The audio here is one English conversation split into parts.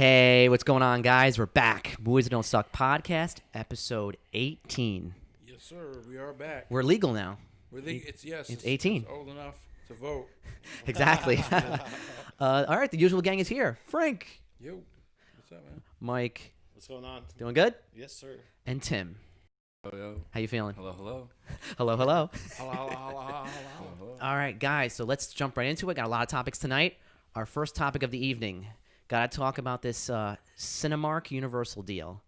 Hey, what's going on, guys? We're back. Movies That Don't Suck podcast, episode 18. Yes, sir. We are back. We're legal now. It's 18. It's old enough to vote. Exactly. All right, the usual gang is here. Frank, Yo, what's up, man? Mike, What's going on? doing good? Yes, sir. And Tim. Yo. How you feeling? Hello, hello. Hello, hello. Hello. All right, guys, so let's jump right into it. Got a lot of topics tonight. Our first topic of the evening. Got to talk about this Cinemark Universal deal.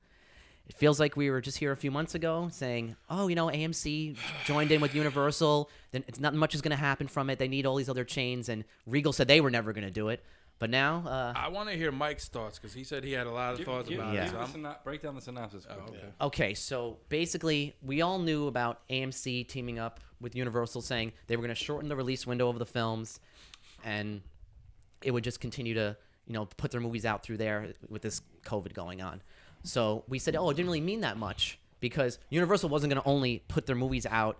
It feels like we were just here a few months ago saying, oh, you know, AMC joined in with Universal. Then it's not much is going to happen from it. They need all these other chains. And Regal said they were never going to do it. But now... I want to hear Mike's thoughts because he said he had a lot of thoughts about yeah. it. So Break down the synopsis. Oh, okay. Okay, so basically, we all knew about AMC teaming up with Universal saying they were going to shorten the release window of the films. And it would just continue to... put their movies out through there with this COVID going on. So we said, oh, it didn't really mean that much because Universal wasn't going to only put their movies out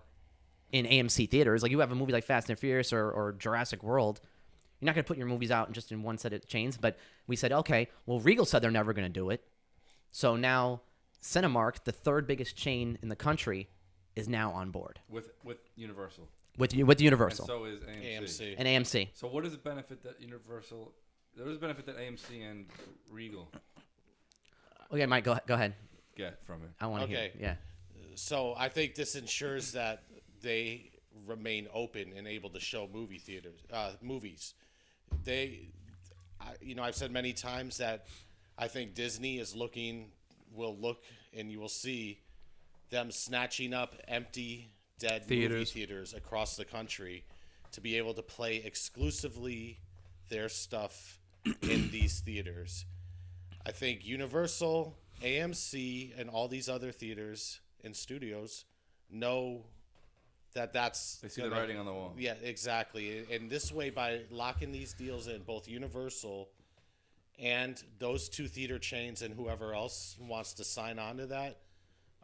in AMC theaters. Like you have a movie like Fast and Furious or Jurassic World. You're not going to put your movies out just in one set of chains. But we said, okay, well, Regal said they're never going to do it. So now Cinemark, the third biggest chain in the country, is now on board. With Universal. With Universal. And so is AMC. And AMC. So what does it benefit that Universal... There is a benefit that AMC and Regal Okay, Mike, go ahead. get from it. I want to hear. Yeah. So I think this ensures that they remain open and able to show movies. I've said many times that I think Disney will look, and you will see them snatching up empty, dead movie theaters across the country to be able to play exclusively their stuff in these theaters. I think Universal, AMC, and all these other theaters and studios know that's... They see the writing on the wall. Yeah, exactly. And this way, by locking these deals in, both Universal and those two theater chains and whoever else wants to sign on to that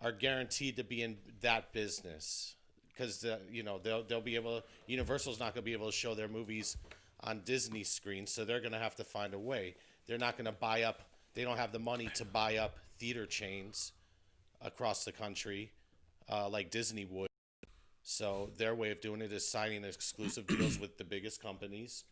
are guaranteed to be in that business. Because, they'll be able... Universal's not going to be able to show their movies on Disney screens, so they're going to have to find a way. They're not going to buy up. They don't have the money to buy up theater chains across the country like Disney would. So their way of doing it is signing exclusive deals with the biggest companies,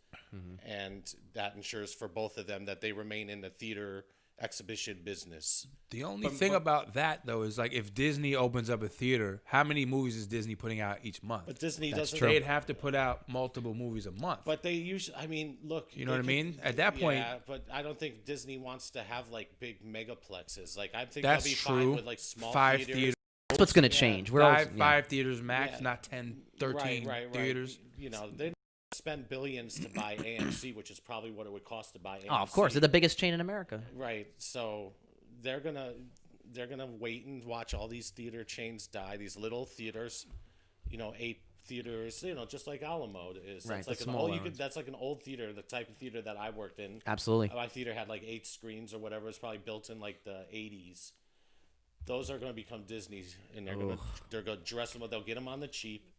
and that ensures for both of them that they remain in the theater exhibition business. The only thing about that, though, is like if Disney opens up a theater, how many movies is Disney putting out each month? But Disney That's doesn't. true. They'd have to put out multiple movies a month. But they usually, look. You know what I mean? At that point... Yeah, but I don't think Disney wants to have, like, big megaplexes. Like, I think That's they'll be true. fine with, like, small 5 theaters. That's what's going to change. We're Five theaters max, Yeah. not 10, 13 right. theaters. They spend billions to buy AMC, which is probably what it would cost to buy AMC. Oh, of course. They're the biggest chain in America. Right. So they're gonna wait and watch all these theater chains die. These little theaters, 8 theaters, just like Alamo is. Right, That's like the an smaller old. ones. That's like an old theater, the type of theater that I worked in. Absolutely. My theater had like 8 screens or whatever. It's probably built in like the 80s. Those are going to become Disney's, and they're going to dress them up. They'll get them on the cheap,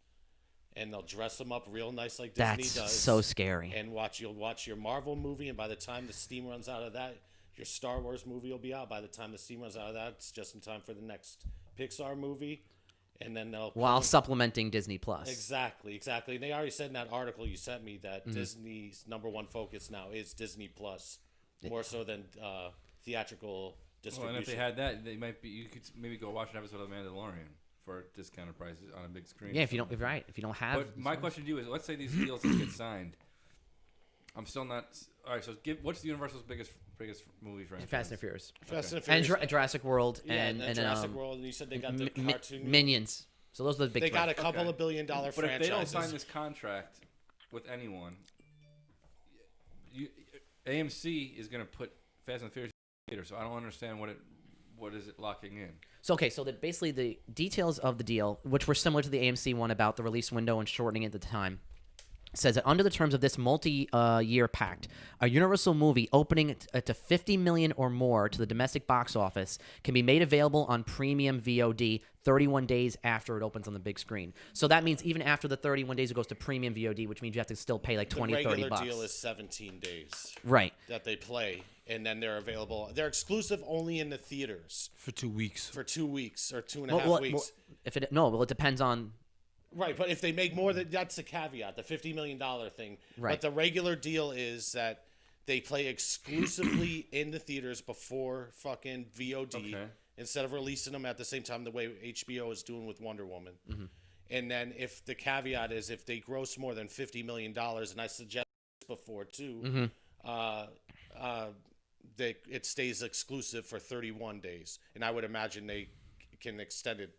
and they'll dress them up real nice like Disney That's does. so scary. And you'll watch your Marvel movie, and by the time the steam runs out of that, your Star Wars movie will be out. By the time the steam runs out of that, it's just in time for the next Pixar movie, and then they'll While supplementing Disney Plus. Exactly. And they already said in that article you sent me that Disney's number one focus now is Disney Plus, more so than theatrical distribution. Well, and if they had that, you could maybe go watch an episode of Mandalorian for discounted prices on a big screen. Yeah, if you don't have. But my question to you is, let's say these deals don't get signed. I'm still not. All right, so what's the Universal's biggest movie franchise? Fast and Furious. Fast and And Furious. Jurassic World and and Jurassic World, and you said they got the cartoon Minions. So those are the big. They got three. a couple of billion-dollar But franchises. if they don't sign this contract with anyone, AMC is going to put Fast and Furious in the theater. So I don't understand what is it locking in. So basically the details of the deal, which were similar to the AMC one about the release window and shortening it at the time, says that under the terms of this multi-year pact, a Universal movie opening to 50 million or more to the domestic box office can be made available on premium VOD 31 days after it opens on the big screen. So that means even after the 31 days, it goes to premium VOD, which means you have to still pay like 20, the 30 regular bucks. deal is 17 days Right. that they play, and then they're available. They're exclusive only in the theaters For 2 weeks. for 2 weeks or 2.5 weeks. Well, it depends on. Right, but if they make more than that's the caveat, the $50 million thing. Right. But the regular deal is that they play exclusively in the theaters before fucking VOD instead of releasing them at the same time the way HBO is doing with Wonder Woman. Mm-hmm. And then if the caveat is if they gross more than $50 million, and I suggest this before too, it stays exclusive for 31 days. And I would imagine they can extend it.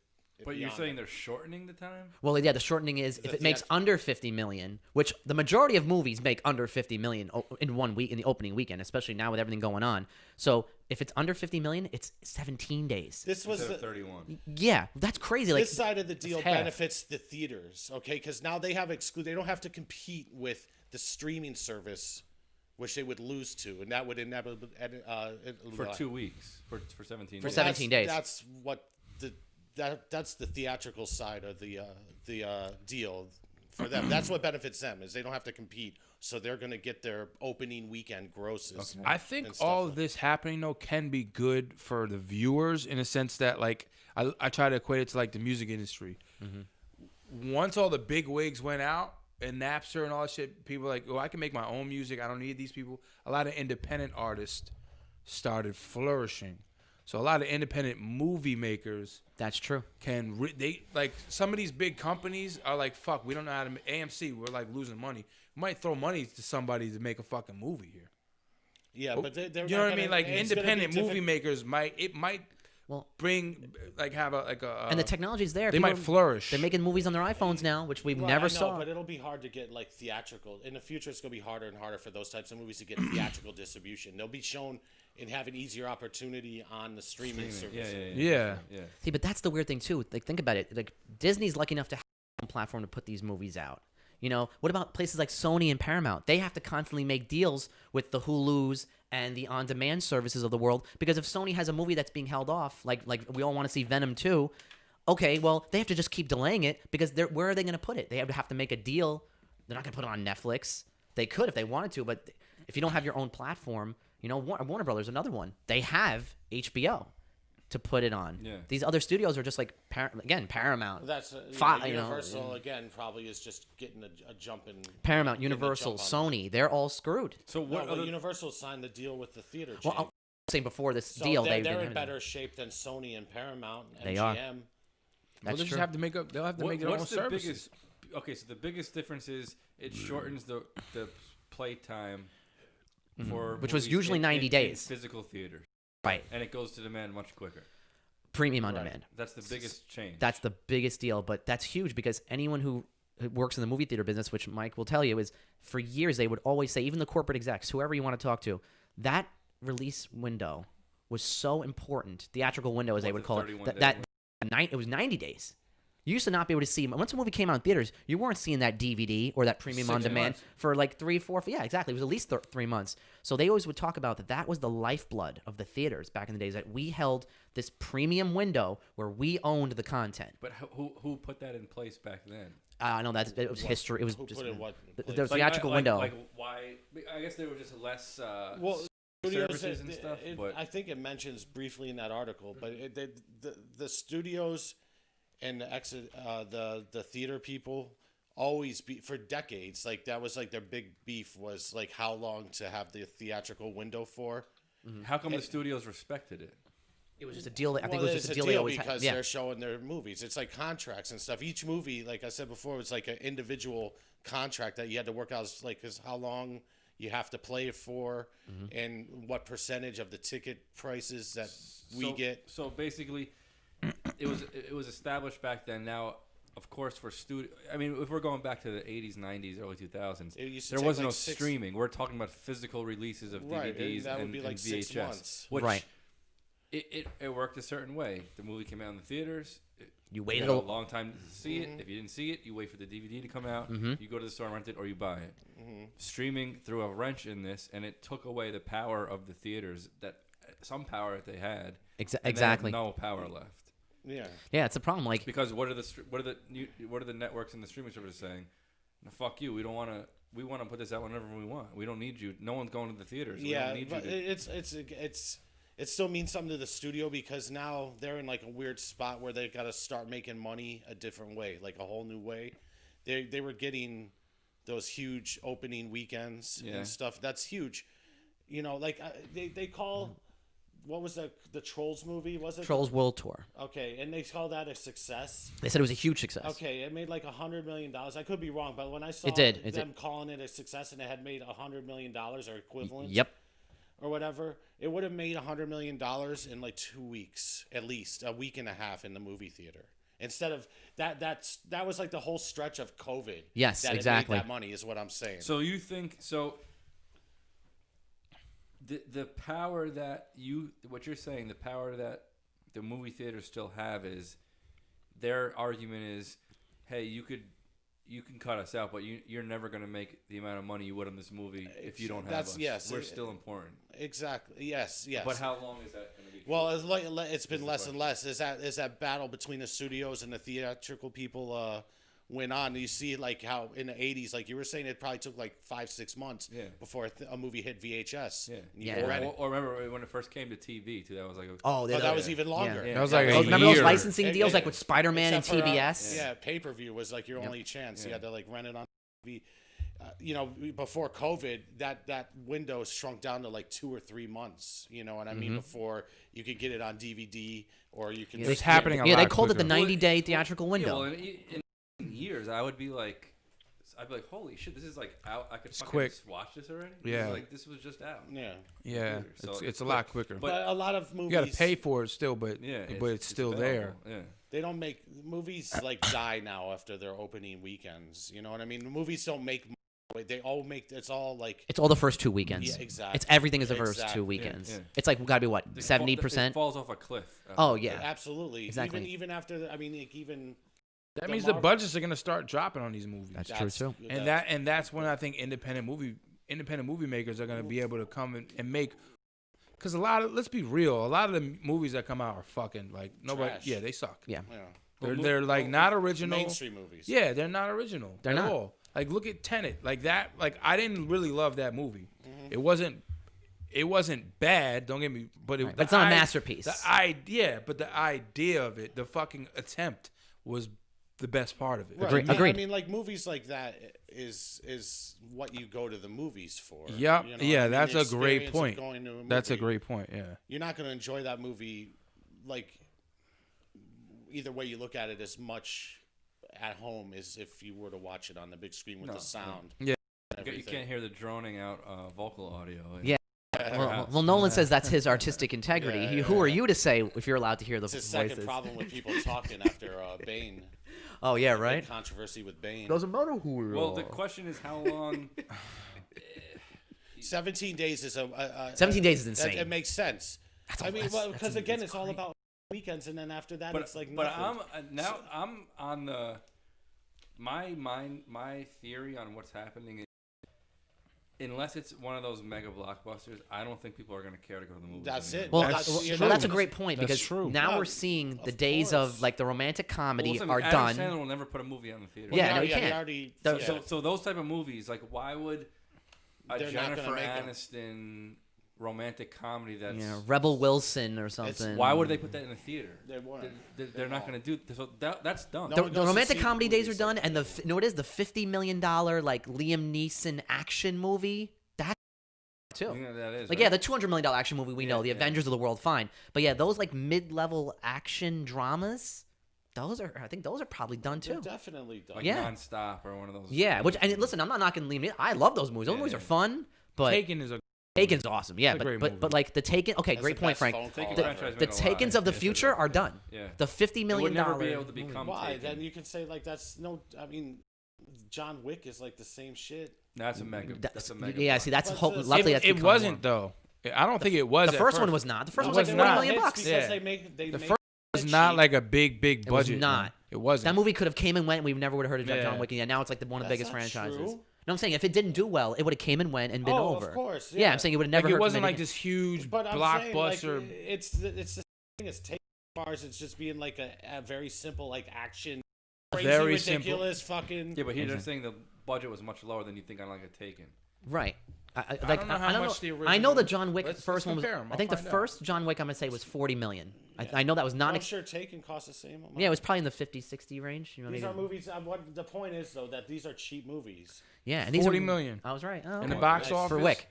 But you're beyond saying that. they're shortening the time? Well, yeah, the shortening is if it makes under 50 million, which the majority of movies make under 50 million in 1 week in the opening weekend, especially now with everything going on. So if it's under 50 million, it's 17 days. This was Instead of the, 31. Yeah, that's crazy. Like this side of the deal half. benefits the theaters, okay? Because now they have they don't have to compete with the streaming service, which they would lose to, and that would inevitably For 2 weeks. For 17 For days. 17 days. That's what that's the theatrical side of the deal for them. That's what benefits them is they don't have to compete, so they're going to get their opening weekend grosses. I think and stuff all like of this happening though can be good for the viewers in a sense that like I try to equate it to like the music industry. Once all the big wigs went out and Napster and all that shit, people were like, oh, I can make my own music. I don't need these people. A lot of independent artists started flourishing. So a lot of independent movie makers that's true. they like some of these big companies are like, fuck, we don't know how to AMC, we're like losing money. We might throw money to somebody to make a fucking movie here. Yeah, but they're you know what I mean? Like independent movie makers might Well, bring like have a like a and the technology's there. they People might flourish. They're making movies on their iPhones now, which we've Well, never I know, saw. but it'll be hard to get like theatrical. In the future, it's going to be harder and harder for those types of movies to get theatrical distribution. They'll be shown and have an easier opportunity on the streaming service. Yeah. See, but that's the weird thing too. Like, think about it. Like, Disney's lucky enough to have a platform to put these movies out. You know, what about places like Sony and Paramount? They have to constantly make deals with the Hulus and the on-demand services of the world because if Sony has a movie that's being held off, like we all want to see Venom 2, okay, well, they have to just keep delaying it because where are they going to put it? They have to make a deal. They're not going to put it on Netflix. They could if they wanted to, but if you don't have your own platform, you know, Warner Brothers, another one. They have HBO to put it on. Yeah. These other studios are just like Paramount. That's Universal again. Probably is just getting a jump in. Paramount, Universal, Sony. They're all screwed. So what? No, Universal signed the deal with the theater chain. Well, I'm saying before this so deal, they're in better shape than Sony and Paramount and They MGM. are. Well, That's they just true. have to make up. They'll have to make their own What's the services. biggest? Okay, so the biggest difference is it shortens the play time for Which was movies usually 90 in days. physical theaters, Right. and it goes to demand much quicker. Premium on Right. demand. That's the biggest change. That's the biggest deal, but that's huge because anyone who works in the movie theater business, which Mike will tell you, is for years they would always say, even the corporate execs, whoever you want to talk to, that release window was so important. Theatrical window, as they would call it. 31 It was 90 days. You used to not be able to see once a movie came out in theaters. You weren't seeing that DVD or that premium 6 on demand months. for like 3, 4. Yeah, exactly. It was at least 3 months. So they always would talk about that was the lifeblood of the theaters back in the days. That we held this premium window where we owned the content. But who put that in place back then? No, it was history. It was Who just put in what in place? the theatrical window. Like why? I guess there were just less. Well, studios, services and stuff, but- I think it mentions briefly in that article, but the studios and the theater people always for decades, like that was like their big beef was like how long to have the theatrical window for. How come the studios respected it? It was just a deal. I think Well, it was just a deal they always because had. Yeah. they're showing their movies. It's like contracts and stuff. Each movie, like I said before, was like an individual contract that you had to work out. It's like how long you have to play it for, and what percentage of the ticket prices that we get. So basically, it was established back then. Now, of course, for studio. I mean, if we're going back to the 80s, 90s, early 2000s, It used to there take was like no 6 streaming. We're talking about physical releases of Right, and DVDs that would and, be like and 6 VHS. months. Which Right. It worked a certain way. The movie came out in the theaters. You You waited had a a long time to see it. If you didn't see it, you wait for the DVD to come out. You go to the store and rent it, or you buy it. Streaming threw a wrench in this, and it took away the power of the theaters. That some power that they had. And they have exactly. no power left. Yeah. Yeah, it's a problem. Like, Because what are the networks and the streaming services saying? No, fuck you. We don't want to. We want to put this out whenever we want. We don't need you. No one's going to the theaters. We Yeah, don't need but you to. it still means something to the studio because now they're in like a weird spot where they got to start making money a different way, like a whole new way. They were getting those huge opening weekends and stuff. That's huge. You know, like they call what was the Trolls movie? Was it Trolls World Tour. Okay, and they call that a success. They said it was a huge success. Okay, it made like $100 million. I could be wrong, but when I saw It calling it a success and it had made $100 million or equivalent, Yep. or whatever, it would have made $100 million in like 2 weeks, at least a week and a half in the movie theater. Instead of that was like the whole stretch of COVID. Yes, that exactly. It made that money is what I'm saying. So you think so? The power that what you're saying, the power that the movie theaters still have is their argument is, hey, you can cut us out, but you're never going to make the amount of money you would on this movie if you don't have us. Yes, we're still important. Exactly. Yes. But how long is that going to be? Well, it's been less and less. Is that battle between the studios and the theatrical people went on? You see, like how in the '80s, like you were saying, it probably took like 5-6 months before a movie hit VHS. Or remember when it first came to TV too? That was like that was even longer. That was like a Remember year. those licensing deals, like with Spider-Man and Except for, TBS? pay-per-view was like your only chance. You had to like rent it on TV. You know, before COVID, that window shrunk down to like 2 or 3 months. You know what I mean? Before you could get it on DVD or you could. It's happening a lot Yeah, they called quicker. it the 90-day theatrical window. Yeah, well, in years, I'd be like, holy shit, this is like out. I could fucking quick. watch this already. Yeah. Like this was just out. Yeah, So it's a lot quicker. But a lot of movies. You got to pay for it still, but it's still there. available. Yeah. They don't make movies like die now after their opening weekends. You know what I mean? The movies don't make. They all make. It's all like. It's all the first 2 weekends. Yeah, exactly. It's everything is the first Exactly. 2 weekends. Yeah. It's like we gotta be what, It 70%? falls off a cliff. Oh yeah. Absolutely. Exactly. Even after. I mean, like, even. That means the budgets are gonna start dropping on these movies. That's true too. And that's when I think independent movie makers are gonna be able to come and make. Because let's be real, a lot of the movies that come out are fucking like nobody. Trash. Yeah, they suck. Yeah. They're like not original. Mainstream movies. Yeah, they're not original. They're at not. all. Like look at Tenet. Like that. Like I didn't really love that movie. Mm-hmm. It wasn't bad. Don't get me. But But it's not a masterpiece. The idea of it, the fucking attempt was the best part of it. Right. Agreed. I mean, like movies like that is what you go to the movies for. Yep. You know what I mean? That's The a great experience of point. going to a That's a movie. great point. Yeah. You're not going to enjoy that movie, like either way you look at it, as much at home as if you were to watch it on the big screen with the sound. Yeah. and You everything. can't hear the droning out vocal audio. Yeah. Well, Nolan says that's his artistic integrity. Who are you to say if you're allowed to hear the It's his voices? second problem with people talking after Bane. Oh yeah, Big right. controversy with Bane. Doesn't matter who we Well, the question is how long. 17 days is 17 days is insane. It makes sense. I mean, that's because again, it's all about weekends, and then after that, it's like But nothing. I'm on the my theory on what's happening is, unless it's one of those mega blockbusters, I don't think people are going to care to go to the movies. That's anymore. it. Well, That's that's a true. great point That's because true. now No, we're seeing the of days course. of like the romantic comedy Listen, are Adam done. Sandler will never put a movie on the theater. Yeah, no, he he can't. already. So those type of movies, like why would a They're not gonna Jennifer make 'em. Aniston romantic comedy that's Rebel Wilson or something. why would they put that in the theater? They wouldn't. They're not going to do so. That's done. No The one goes to romantic see comedy days are movies done, like and that. you know what it is, the $50 million like Liam Neeson action movie. That's too. You know that is, Like right? yeah, the $200 million action movie we know, the Avengers of the world, fine. But yeah, those like mid-level action dramas, I think those are probably done They're too. definitely done. like yeah. Nonstop or one of those. Yeah, which and listen, I'm not knocking Liam Neeson. I love those movies. Those movies are fun, but Taken is a Taken's awesome. Yeah, It's a great but movie. like the Taken. Okay, That's great the point, best Frank. phone call Taken ever. franchise The made a lot. Takens of the Yes, it future is. are done. Yeah. The $50 It million. would never be able to become. Why? Taken. Then you can say like that's no. I mean, John Wick is like the same shit. That's a mega. That's a mega. Yeah, see, that's But luckily that's it become wasn't more. though. I don't think it was. The at first one was not. The first one was like was $40 not. million It's bucks. because Yeah. they make The make first was not like a big It was budget. not. Man. It wasn't. That movie could have came and went. And we never would have heard of Yeah. John Wick. Yeah, now it's like one of the biggest That's not franchises. true. No, I'm saying if it didn't do well, it would have came and went and been Oh, over. of course. Yeah, I'm saying it would have never. Like, it hurt wasn't to like make this huge But I'm blockbuster. saying, like, it's the thing. It's taking bars. It's just being like a very simple like action, crazy, Very ridiculous, fucking. Yeah, but here they're saying the budget was much lower than you think on like a Taken. Right. I don't know how much the I know original- the John Wick Let's first one was. compare 'em. I think the I'll find out. first John Wick I'm gonna say was 40 million. Yeah. I know that was not. I'm sure Taken cost the same amount. Yeah, it was probably in the 50, 60 range. You know, These maybe- are movies. What the point is though that these are cheap movies. Yeah, and these 40 are, million. I was right. Oh, In the okay. box Nice. office. For Wick.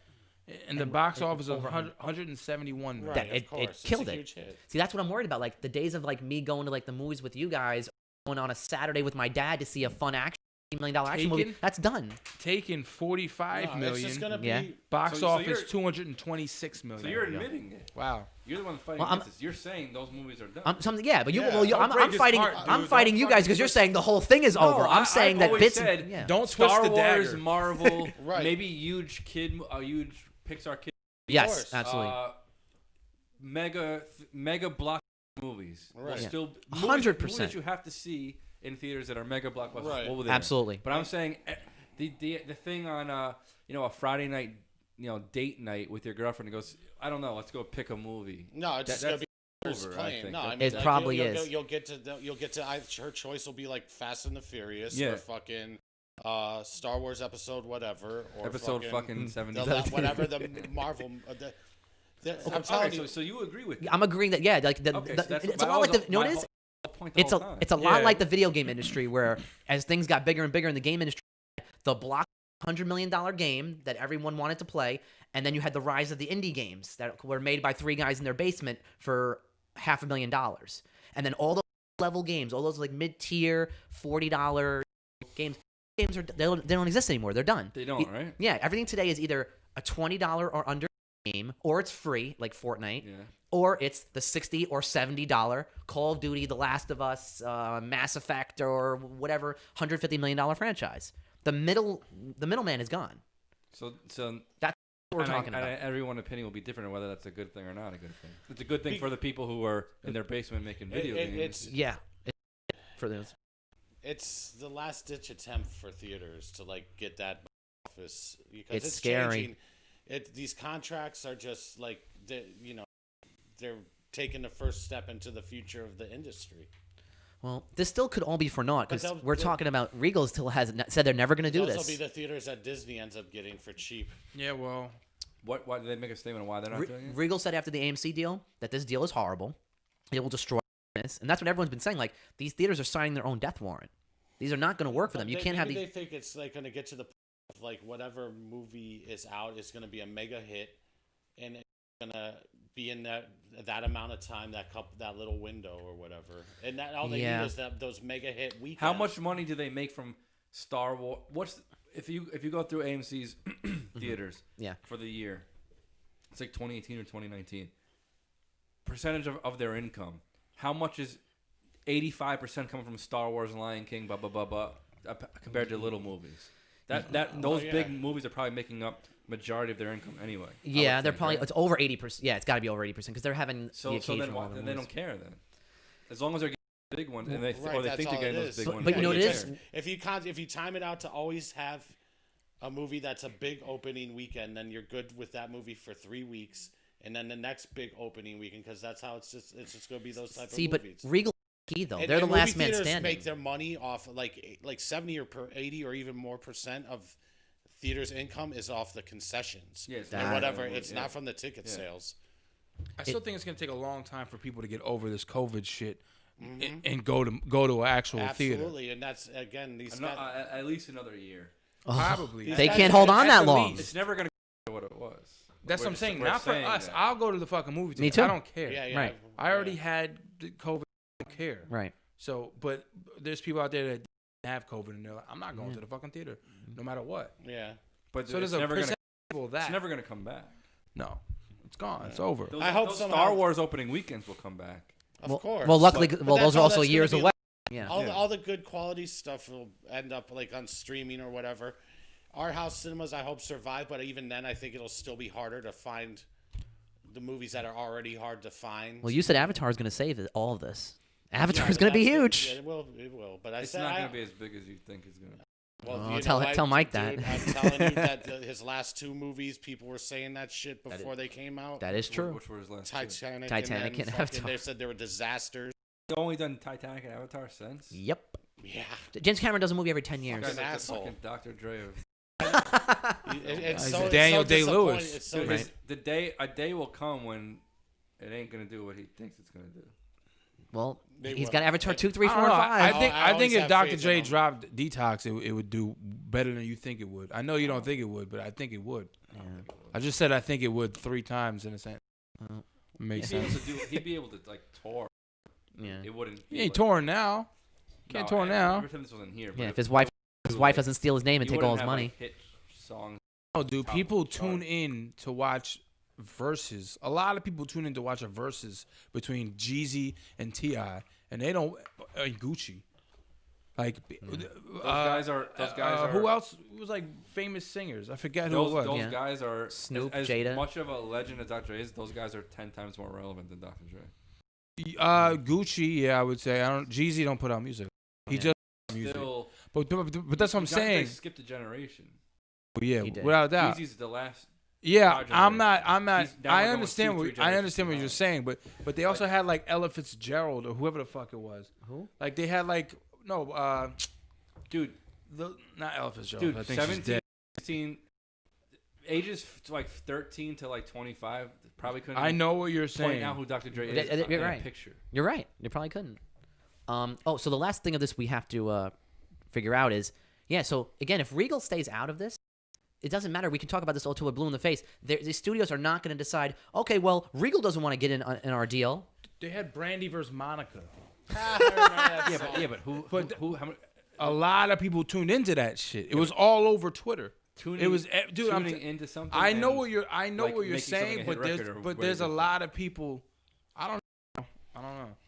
In the And box it- office of over 171 million. Right, It of course. killed it's a it. Huge hit. See, that's what I'm worried about. Like the days of like me going to like the movies with you guys, going on a Saturday with my dad to see a fun action $1 million action movie. Taken? That's done. Taken 45 No, million. It's just gonna be. Yeah. Box So office you're- 226 million. So you're admitting it. Wow. You're the one fighting Well, I'm- against this. You're saying those movies are done. Yeah, but you. Yeah, Well, you, don't I'm break his fighting. heart, I'm dude. fighting Don't you guys because fucking you're just- saying the whole thing is over. I'm saying I've that always bits. said, Yeah. Don't Star twist the Wars, dagger. Marvel, Right. maybe huge Pixar kid, Yes, course. absolutely. mega block movies. Will Right. Yeah. Still 100%. movies that you have to see in theaters that are mega blockbusters. Right. Over there. Absolutely. But I'm saying the thing on a Friday night date night with your girlfriend and goes, I don't know, let's go pick a movie. No, it's just That's gonna be over, I playing. think. No, I mean, It like, probably you'll, is. You'll get to her choice will be like Fast and the Furious Yeah. or fucking Star Wars episode whatever or Episode fucking the, 70. whatever the Marvel. I'm telling Okay, you. so you agree with me? I'm agreeing that Okay, so that's it's a my lot like the. whole- You know what my it is? whole point the It's whole a time. it's a lot Yeah. like the video game industry where as things got bigger and bigger in the game industry, the block $100 million game that everyone wanted to play, and then you had the rise of the indie games that were made by three guys in their basement for $500,000, and then all those level games, all those like mid-tier $40 games are they don't exist anymore. They're done. They don't, right? Yeah, everything today is either a $20 or under game, or it's free like Fortnite. Yeah. Or it's the $60 or $70 Call of Duty, The Last of Us, Mass Effect, or whatever $150 million franchise. The middleman is gone. So That's what we're talking about. Everyone's opinion will be different on whether that's a good thing or not a good thing. It's a good thing for the people who are in their basement making video games. Yeah, for those. It's the last ditch attempt for theaters to like get that office because It's it's scary. changing. These contracts are just like they're taking the first step into the future of the industry. Well, this still could all be for naught because But we're talking about Regal still has said they're never going to do Those will this. be the theaters that Disney ends up getting for cheap. Yeah, well, Why did they make a statement on why they're not doing it? Regal said after the AMC deal that this deal is horrible. It will destroy business, and that's what everyone's been saying. Like these theaters are signing their own death warrant. These are not going to work for them. You can't have maybe these. They think it's like going to get to the point of like whatever movie is out is going to be a mega hit, and it's going to be in that amount of time, that little window or whatever, and that all they Yeah. need is those mega hit weekends. How much money do they make from Star Wars? If you go through AMC's theaters Yeah. for the year, it's like 2018 or 2019. Percentage of their income. How much is 85% coming from Star Wars, Lion King, blah blah blah blah, compared to little movies? Those yeah. big movies are probably making up majority of their income anyway. I Yeah, would they're think, probably right? it's over 80%. Yeah, it's got to be over 80% because they're having So the then occasional why, other then they movies. don't care then. As long as they're getting big ones and Right, they that's think all they're it getting is. those big But- ones. but you know they what it don't is? care. If you time it out to always have a movie that's a big opening weekend, then you're good with that movie for 3 weeks, and then the next big opening weekend because that's how it's just going to be those type See, of but movies. Regal key though. And- They're the and last movie man theaters standing. Make their money off like 70 or 80 or even more percent of theaters' income is off the concessions. Yeah, it's or not- whatever. It's yeah. not from the ticket Yeah. sales. I still think it's gonna take a long time for people to get over this COVID shit Mhm. and go to an actual theater. Absolutely, and that's again these. At least another year. Probably. They At can't hold on at that the long. least. It's never gonna be what it was. That's what I'm saying. Not for us. That. I'll go to the fucking movie theater. Me too. I don't care. Yeah, yeah. Right. I already had the COVID. I don't care. Right. So, but there's people out there that have COVID and they're like, I'm not going to the fucking theater, no matter what. Yeah. But So it's there's a never gonna. percentage of people that It's never gonna come back. no, it's gone. It's over. I hope those somehow- Star Wars opening weekends will come back. Of course. Well, luckily, But well, that's those are all also that's gonna years be away. Yeah. All the good quality stuff will end up like on streaming or whatever. Our house cinemas, I hope, survive, but even then, I think it'll still be harder to find the movies that are already hard to find. Well, you said Avatar is going to save all of this. Avatar is but going to be that's- huge. Yeah, it will. But It's not going to be as big as you think it's going to be. Well, Oh, you know tell what, Mike dude, that. I'm telling you that his last 2 movies, people were saying that shit before they came out. That is true. Which were his last two? Titanic and fucking- Avatar. They said they were disasters. He's only done Titanic and Avatar since. Yep. Yeah. James Cameron does a movie every 10 years. Fucking Guy's like the asshole. fucking Dr. Dre of. It's Daniel so Day-Lewis. disappointing. It's so Right. A day will come when it ain't gonna do what he thinks it's gonna do. Well, They he's will. got Avatar 2, 3, I 4, don't and know. 5. I think I always if have Dr. faith Dre in him. dropped Detox, it would do better than you think it would. I know you don't think it would, but I think it would. Yeah. I just said I think it would 3 times in a sense. Well, Makes He'd be, able sense. to do, he'd be able to like tour. yeah. It wouldn't. He be ain't like, touring now. Can't tour now. Every time this wasn't here. Yeah, but if his wife doesn't steal his name and you take all wouldn't his have, money. like, hit songs. No, dude, Top people of the chart. tune in to watch verses. A lot of people tune in to watch a verses between Jeezy and T.I. and they don't Gucci. Like Those guys are. who else was like famous singers? I forget who Those, it was. those Yeah. guys are Snoop, as Jada. much of a legend as Dr. Dre is. Those guys are 10 times more relevant than Dr. Dre. Gucci, yeah, I would say. Jeezy don't put out music. He Yeah. just music. Still, But that's what I'm Dr. Dre saying. skipped a generation. Yeah, He did. without a doubt. Jeezy's the last. Yeah, Our I'm not. He's down I going understand 2, what 3 I understand what you're generations saying, but they also had like Ella Fitzgerald or whoever the fuck it was. Who? Like they had like Dude, not Ella Fitzgerald. dude, I think she's 17, dead. 16, ages like 13 to like 25 probably couldn't. I know what you're point saying. out who Dr. Dre Yeah, is. you're in a right. Picture. You're right. You probably couldn't. So the last thing of this we have to figure out is, so again, if Regal stays out of this, it doesn't matter. We can talk about this all till we're blue in the face. The studios are not going to decide, okay, well, Regal doesn't want to get in our deal. They had Brandy versus Monica. But who how many, A lot of people tuned into that shit. It was all over Twitter. tuning, It was, dude. tuning into something? I know and, what you're. I know like, what you're making something saying, a but hit there's record or but way there's a different. lot of people. I don't know.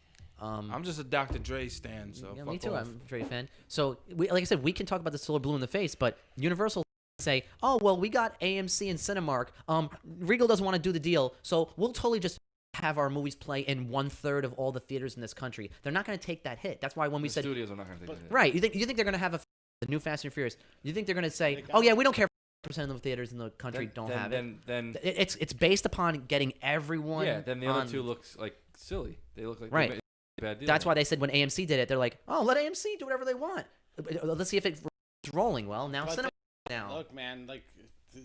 I'm just a Dr. Dre stan, so Yeah, fuck me too. off. I'm a Dre fan. So, like I said, we can talk about this till we're blue in the face, but Universal say, oh, well, we got AMC and Cinemark. Regal doesn't want to do the deal, so we'll totally just have our movies play in 1/3 of all the theaters in this country. They're not going to take that hit. That's why when we the said, studios are not going to take it. right, you think they're going to have the new Fast and Furious? You think they're going to say, They got oh yeah, it. we don't care if 100% of the theaters in the country don't have it. Then It's based upon getting everyone. yeah. Then the on, other two looks like silly. They look like Right. they made a bad deal. That's why they said when AMC did it, they're like, oh, let AMC do whatever they want. Let's see if it's rolling well. Now But Cinemark now. Look, man, like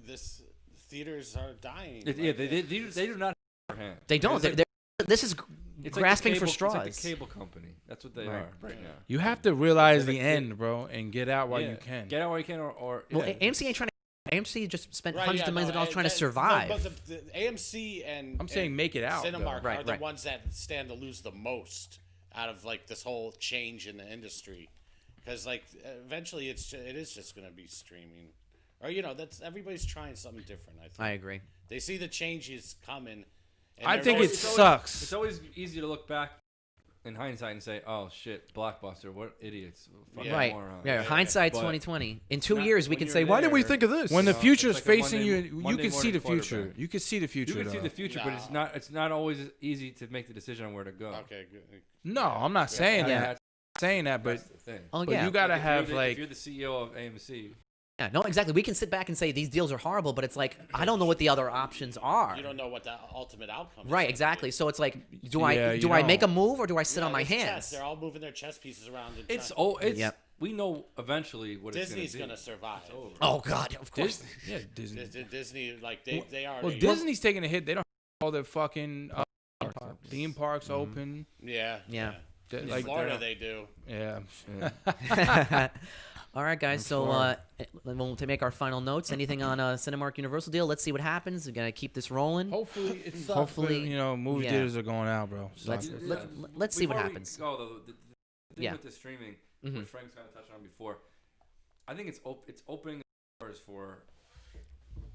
this theaters are dying. Yeah, they do not. Have their hand. They don't. It's like- This is it's like the grasping for cable- straws. It's like the cable company. That's what they Right. are right now. You have to realize They're the like- end, bro, and get out while Yeah. you can. Get out while you can, or well, yeah, AMC ain't trying to. AMC just spent Right, hundreds yeah, of millions no, of dollars trying to that- survive. But the AMC and I'm saying and make it out. though. Cinemark Right, are the right. ones that stand to lose the most out of like this whole change in the industry, because like eventually it is just going to be streaming, or that's everybody's trying something different. I think I agree. they see the changes coming. and I they're think always- it sucks. It's always easy to look back in hindsight and say, "Oh shit, Blockbuster, what idiots!" Fucking Right. morons." Yeah. Hindsight's But 2020. In 2 not- years, we when can you're say, "Why didn't we there- think of this?" When the No, future's it's like a facing Monday- you, you Monday can see the morning future. quarterback. You can see the future. You can see though. the future, but it's No. not. It's not always easy to make the decision on where to go. Okay, good. No, I'm not saying Yeah. that. I'm saying that, but That's the thing. Oh but yeah. you gotta Like, if have you're like if you're the CEO of AMC, Yeah. No, exactly. We can sit back and say these deals are horrible, but it's like I don't know what the other options are. You don't know what the ultimate outcome is. Right. gonna Exactly. be. So it's like, do Yeah, I you do I don't. make a move or do I sit on my it's chess. hands? They're all moving their chess pieces around. And it's trying- it's Yep. we know eventually what Disney's it's gonna going to survive. It's over. Oh God, of course. yeah, Disney. Disney, like they are. Well, Disney's taking a hit. They don't have all their fucking theme parks open. Yeah. Yeah. That- In like Florida, they do. yeah. All right, guys. So Florida. to make our final notes, anything on Cinemark Universal deal? Let's see what happens. We're gonna keep this rolling. Hopefully it sucks. Hopefully- Hopefully, movie yeah. theaters are going out, bro. Let's Sucks. let's see what Before we happens. go, though, the thing Yeah. with the streaming, Mhm. which Frank's kind of touched on before, I think it's opening the doors for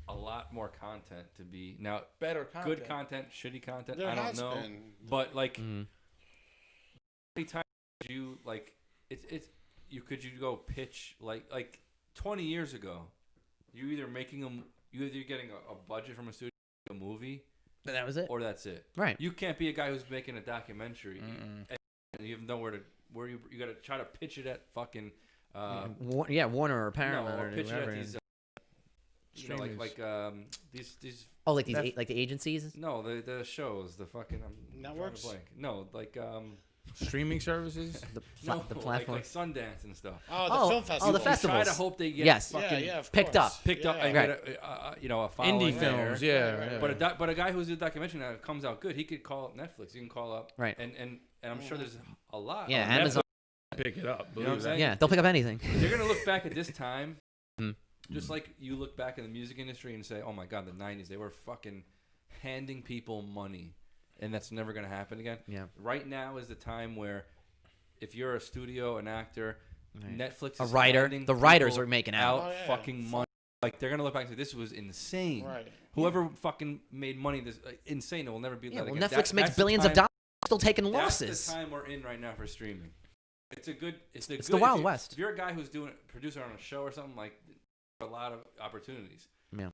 a lot more content to be now. Better Good content, shitty content. There I don't has know, been. but like, Mhm. how many times you like it's you go pitch like 20 years ago, you either getting a budget from a studio, a movie, That was it. or that's it. Right. You can't be a guy who's making a documentary and you have nowhere to where you got to try to pitch it at fucking Warner or Paramount or or pitch it whatever. at these these Oh, like the agencies. no the shows the fucking I'm Networks? drawing a blank. No, like Streaming services. The no, platform. like Sundance and stuff. Oh, the film festival. the You festivals. try to hope they get Yes. fucking Yeah, of picked course. up. picked up and Right. get a following Indie there. films. Yeah. But a guy who's a documentary now comes out good, he could call up Netflix. You can call up, Right. And I'm sure there's a lot. Yeah, on Amazon. pick it up. You know what I'm saying? Yeah, they'll pick up anything. They're gonna look back at this time, Mhm. just like you look back in the music industry and say, "Oh my God, the '90s, they were fucking handing people money, and that's never gonna happen again." Yeah. Right now is the time where, if you're a studio, an actor, Right. Netflix, A is writer. handing The writers people are making out. Oh, yeah. fucking money. Like they're gonna look back and say, "This was insane." Right. Whoever fucking made money, this insane. It will never be Yeah, that well, again. Netflix makes That's the billions of time- dollars, still taking That's losses. the time we're in right now for streaming. It's a good. It's the good, Wild if you- West. If you're a guy who's doing producer on a show or something, like a lot of opportunities. Yeah.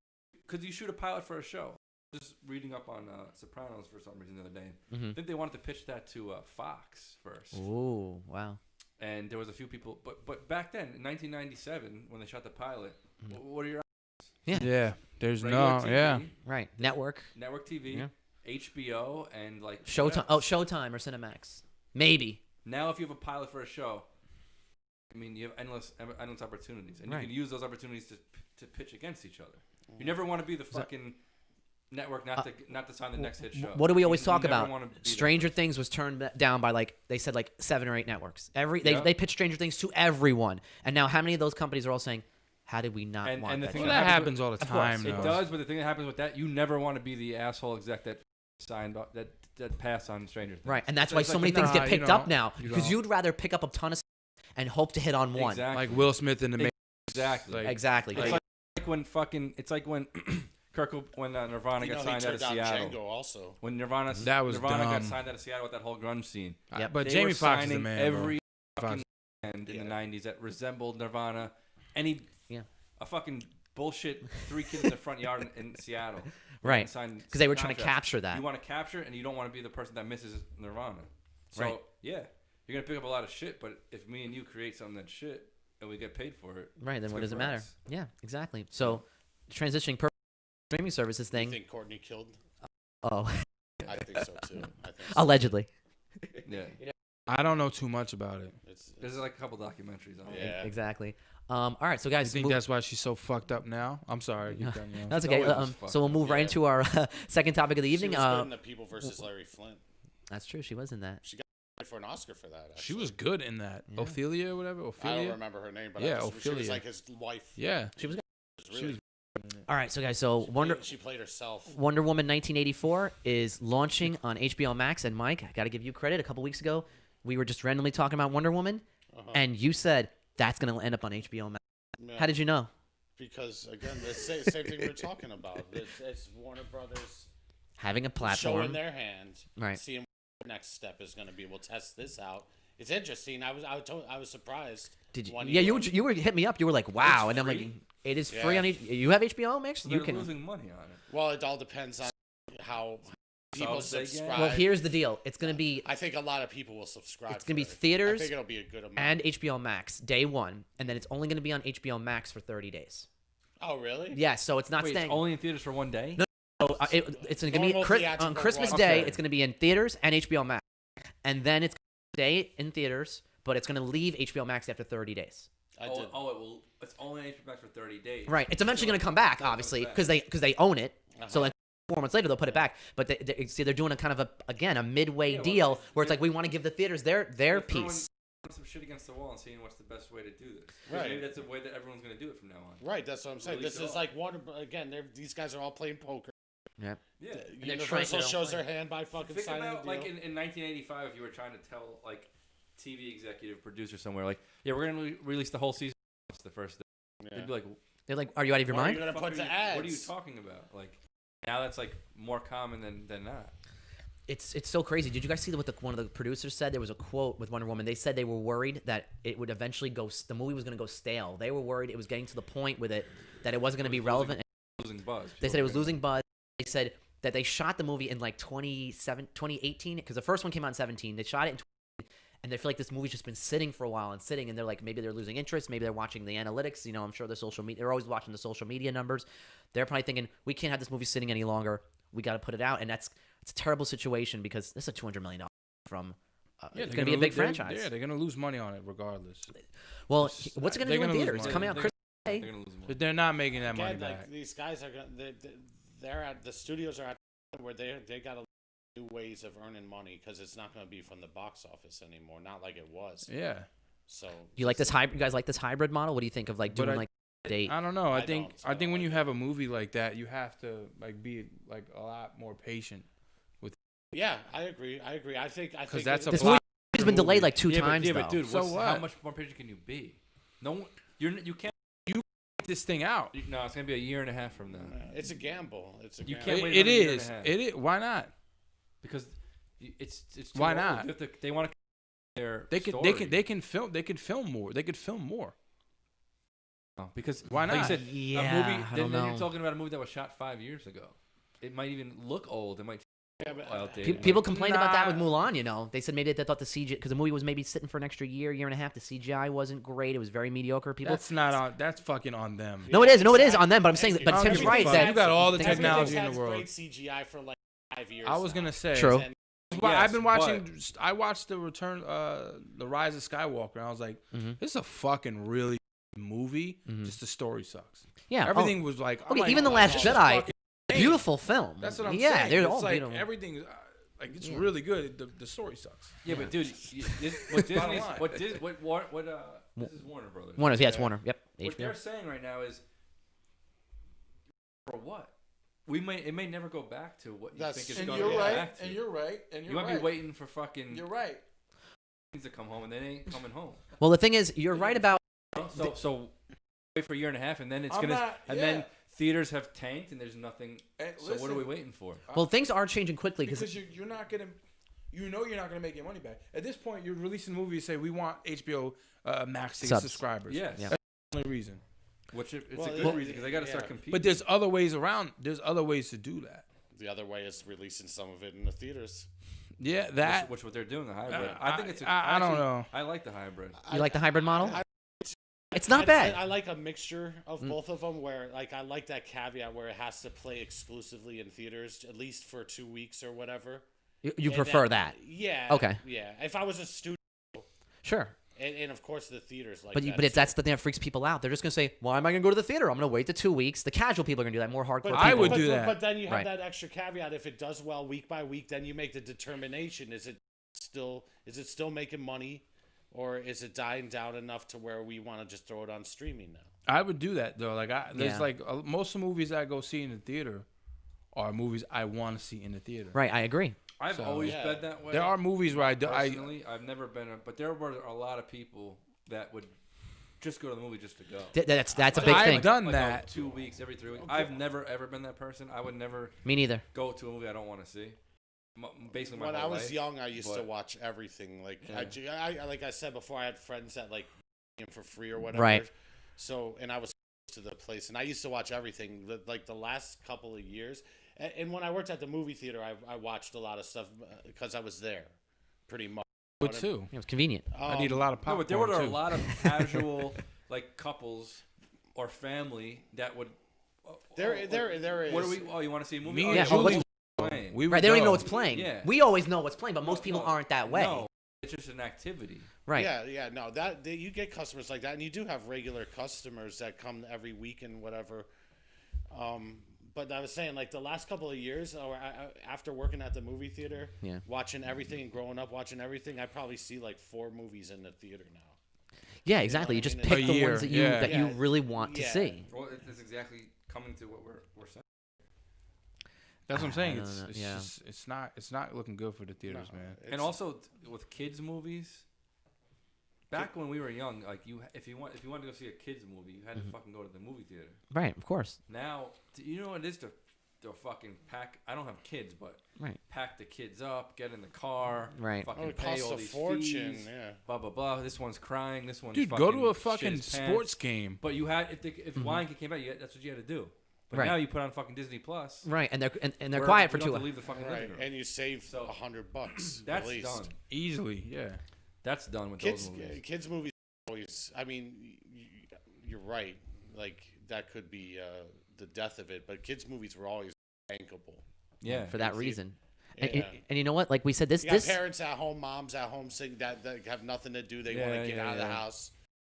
Because you shoot a pilot for a show. Just reading up on Sopranos for some reason the other day. Mhm. I think they wanted to pitch that to Fox first. Ooh, wow. And there was a few people, but back then in 1997 when they shot the pilot, what are your Yeah. There's regular no. TV, Yeah. Right. Network. network TV, Yeah. HBO, and like Showtime. what Oh, else? Showtime or Cinemax. Maybe. Now, if you have a pilot for a show, I mean, you have endless opportunities, and Right. you can use those opportunities to pitch against each other. You never want to be the fucking network not to sign the next hit show. What do we always You talk never about? wanna be that Stranger person. Things was turned down by they said 7 or 8 networks. Yeah. They pitched Stranger Things to everyone, and now how many of those companies are all saying, "How did we not And- want and the that?" thing show?" Well, that happens all the Of course. time. It though. does, but the thing that happens with that, you never want to be the asshole exec that signed up, that passed on Stranger Things. Right, and that's So why it's so like many things nah, get you picked up don't. now You because don't. you'd rather pick up a ton of and hope to hit on one. Exactly. Like Will Smith in the main. Exactly. Like, Exactly. It's like when Nirvana You know, got he signed out turned of down Seattle. Django also. When Nirvana was got dumb. signed out of Seattle with that whole grunge scene. Yep. But They Jamie were Foxx is the signing man. every bro. fucking band in the '90s that resembled Nirvana. A fucking bullshit 3 kids in the front yard in Seattle. Right. Because they were trying to capture that. You want to capture it, and you don't want to be the person that misses Nirvana. So Right. yeah, you're gonna pick up a lot of shit. But if me and you create something that's shit and we get paid for it, Right, then it's what good does it for matter? us. Yeah, exactly. So, transitioning streaming services You thing. think Courtney killed? Oh, I think so too. I think so. allegedly. Yeah. I don't know too much about it. There's like a couple documentaries on it. Yeah. Exactly. All right, so I guys, think that's why she's so fucked up now. I'm sorry. You can, that's She's okay. always was fucked So we'll up. move right Yeah. into our second topic of the She evening. was good in The People versus Larry Flint. That's true. She was in that. She got for an Oscar for that. She actually. was good in that. Yeah. Ophelia or whatever. I don't Ophelia. remember her name, but Yeah, she was Ophelia. like his wife. Yeah. She was. Really, All right, so guys, so she played herself. Wonder Woman 1984 is launching on HBO Max, and Mike, I got to give you credit. A couple weeks ago, we were just randomly talking about Wonder Woman, and you said that's going to end up on HBO Max. Yeah. How did you know? Because again, the same thing we were talking about. It's Warner Brothers Having a showing platform. their hand, Right. seeing what the next step is going to be. We'll test this out. It's interesting. I was surprised. Did you? when Yeah, you were hit me up. You were like, "Wow," and I'm like, free? "It is Yeah. free on you have HBO Max. So You they're can." losing money on it. Well, it all depends on how people Subs they get? subscribe. Well, here's the deal. It's going to be I think a lot of people will subscribe. It's gonna be for it. theaters I think it'll be a good amount. and HBO Max day one, and then it's only going to be on HBO Max for 30 days. Oh, really? Yeah, so it's not Wait, staying. it's only in theaters for one day? No, it's going to be Normal on theatrical Christmas run. Day. Okay. It's going to be in theaters and HBO Max, and then it's gonna stay in theaters, but it's going to leave HBO Max after 30 days. I did. It will. It's only on HBO Max for 30 days. Right. It's eventually going to come back, obviously, because they own it. So like 4 months later they'll put it back. But they're doing a kind of a midway Yeah, well, deal they- where it's like we want to give the theaters their They're throwing piece. some shit against the wall and seeing what's the best way to do this. 'Cause Right. Maybe that's the way that everyone's going to do it from now on. Right, that's what I'm saying. Release This it is all. like Warner. Again, these guys are all playing poker. Yeah. Yeah. Universal shows their hand by fucking Think signing about a like deal. in 1985, if you were trying to tell like TV executive producer somewhere like, yeah, we're going to release the whole season. It's the first day. Yeah. They'd be like, They're like, are you out of your What are mind? you gonna "Fuck put are the you- ads? What are you talking about? Like now that's like more common than not. It's so crazy. Did you guys see what one of the producers said? There was a quote with Wonder Woman. They said they were worried that it would eventually the movie was going to go stale. They were worried it was getting to the point with it that it wasn't going to be relevant. Losing buzz. They said it was losing buzz. They said that they shot the movie in like 2018 because the first one came out in 17. They shot it in 2018, and they feel like this movie's just been sitting for a while and sitting, and they're like, maybe they're losing interest, maybe they're watching the analytics. You know, I'm sure the social media. They're always watching the social media numbers. They're probably thinking, we can't have this movie sitting any longer. We got to put it out, and it's a terrible situation because this is a $200 million from. It's going to be a big franchise. Yeah, they're going to lose money on it regardless. Well, what's it going to do in theaters? It's coming out Christmas Day. They're gonna lose money. But they're not making that money Again, back. like these guys are gonna, they're at the studios are at where they got to new ways of earning money because it's not going to be from the box office anymore. Not like it was. Yeah. So You like this hybrid? You guys like this hybrid model? What do you think of like doing like a date? I don't know. I think don't when like you it. have a movie like that, you have to like be like a lot more patient. yeah, I agree. I think that's a This block- movie's been delayed like two Yeah, times. but dude, So how what? much more patient can you be? No, you can't. Get this thing out. No, it's gonna be a year and a half from now it's a gamble. It's a You gamble. can't wait It another year and is. a half. It is. Why not? because it's too Why old. not? They want to their They can film. They could film more. They could film more. because Why like you not? said, Yeah, a movie. I Then don't you're know. talking about a movie that was shot 5 years ago. It might even look old. It might Yeah, but, outdated. People complained about that with Nah. Mulan. You know, they said maybe they thought the CGI because the movie was maybe sitting for an extra year and a half. The CGI wasn't great. It was very mediocre. People. That's not on. That's fucking on them. No, it is. No, it is on them. But I'm saying, Thank but you. Tim's Everything right fine. that You got all the Everything's technology in Everything's the had world. Great CGI for like 5 years. I was now. gonna say. True. And But Yes, I've been watching. I watched the Return, the Rise of Skywalker, and I was like, "This is a fucking really good movie. Just the story sucks. yeah, Everything was like, I'm Okay, like, even The oh, Last this is Jedi, fucking insane. beautiful film. That's what I'm yeah, saying. they're It's all like beautiful. everything, like it's really good. The story sucks. Yeah, but dude, what Disney's, line. this is Warner Brothers. Warner, yeah, it's Warner. Yep, What HBO. they're saying right now is, for what? It may never go back to what you That's- think it's and going you're to go right, back to. right, and You might be waiting for fucking right. things to come home, and they ain't coming home. Well, the thing is, you're right about. So wait for a year and a half, and then it's I'm gonna, not- and yeah. then theaters have tanked, and there's nothing. Hey, So what are we listen. waiting for? Well, things are changing quickly Because you're not gonna, you're not gonna make your money back. At this point, you're releasing a movie and say we want HBO Max to get Subs. subscribers. Yes. Yeah. That's the only reason. Which it's Well, a good reason because they got to start yeah. competing. But there's other ways around. There's other ways to do that. the other way is releasing some of it in the theaters. Yeah, that. which what they're doing the hybrid. I- I think it's. I don't know. I like the hybrid. you like the hybrid model. I- It's not bad. I like a mixture of both of them. Where like I like that caveat where it has to play exclusively in theaters at least for 2 weeks or whatever. You And prefer then- that? Yeah. Okay. Yeah. If I was a student, Sure. and of course the theaters like But that. it's too. that's the thing that freaks people out. They're just gonna say, "Why am I gonna go to the theater? I'm gonna wait the 2 weeks." The casual people are gonna do that. More hardcore But people. I would do that. But then you have Right. that extra caveat. If it does well week by week, then you make the determination: is it still making money, or is it dying down enough to where we want to just throw it on streaming now? I would do that though. Like there's Yeah. like most of the movies I go see in the theater are movies I want to see in the theater. Right. I agree. I've So- always Yeah. been that way. There are movies where I Personally, I've never been, but there were a lot of people that would just go to the movie just to go. That's a But big I've thing. done Like, that. 2 weeks, every 3 weeks. I've never ever been that person. I would never Me neither. go to a movie I don't want to see. Basically, my When whole I was life. young, I used to but- watch everything. Like Yeah. I like I said before, I had friends that like for free or whatever. Right. So and I was to the place, and I used to watch everything. Like the last couple of years, and when I worked at the movie theater, I watched a lot of stuff because I was there, pretty much. would too. It was convenient. I need a lot of No, popcorn but there were a too. lot of casual, like couples or family that would. There is. What do we? Oh, you want to see a movie? Me Oh, and Yeah, yeah, Julie- what's playing? We would Right. They don't even go. know what's playing. Yeah. We always know what's playing, but most people No, aren't that way. No, it's just an activity. Right. Yeah, no, you get customers like that, and you do have regular customers that come every week and whatever. But I was saying, like the last couple of years, or after working at the movie theater, Yeah. watching everything and growing up watching everything, I probably see like 4 movies in the theater now. Yeah. Exactly. You I just mean, pick a the year, ones that yeah. you Yeah. really want to Yeah. see. Well, it's exactly coming to what we're saying. That's what I'm saying. I It's don't know, it's yeah. just it's not looking good for the theaters, No, man. it's- And also with kids movies. Back when we were young, like if you wanted to go see a kids movie, you had to fucking go to the movie theater. Right. Of course. Now, you know what it is to fucking pack. I don't have kids, but Right. pack the kids up, get in the car, Right. Fucking Oh, it pay costs all a these fortune, fees, yeah. blah blah blah. This one's crying. This one's Dude, fucking go to a shit fucking his sports pants. game. But you had if Lion King came out, that's what you had to do. But Right. now you put on fucking Disney Plus. Right, and they're where quiet for you 2 don't have hours. to leave the fucking living room. And you save So, $100 at That's least. done. Easily, yeah. That's done with Kids, those movies. kids movies always. I mean, you're right. Like that could be the death of it. But kids movies were always bankable. Yeah. For that reason. And, Yeah. and you know what? Like we said, You got this parents at home, moms at home, saying that have nothing to do. They want to get out of the house,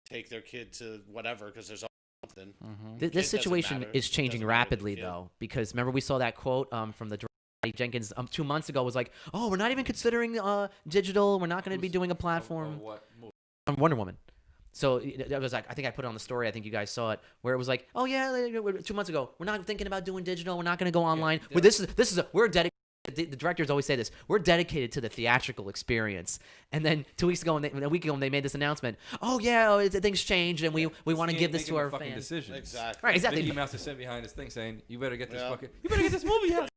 take their kid to whatever because there's something. this doesn't situation matter. is It changing doesn't matter to the rapidly kid. though, because remember we saw that quote from the director Patty Jenkins 2 months ago was like, "Oh, we're not even considering digital. We're not going to be doing a platform What movie? on Wonder Woman." So that was like, I think I put it on the story. I think you guys saw it, where it was like, "Oh yeah, 2 months ago, we're not thinking about doing digital. We're not going to go online. But we're dedicated." The directors always say this: we're dedicated to the theatrical experience. And then 2 weeks ago, a week ago, when they made this announcement, oh yeah, things changed, and we want to give this to our fucking fans. decisions. Exactly. Right, exactly. Mickey Mouse is sitting behind this thing saying, "You better get this Yeah. you better get this movie out."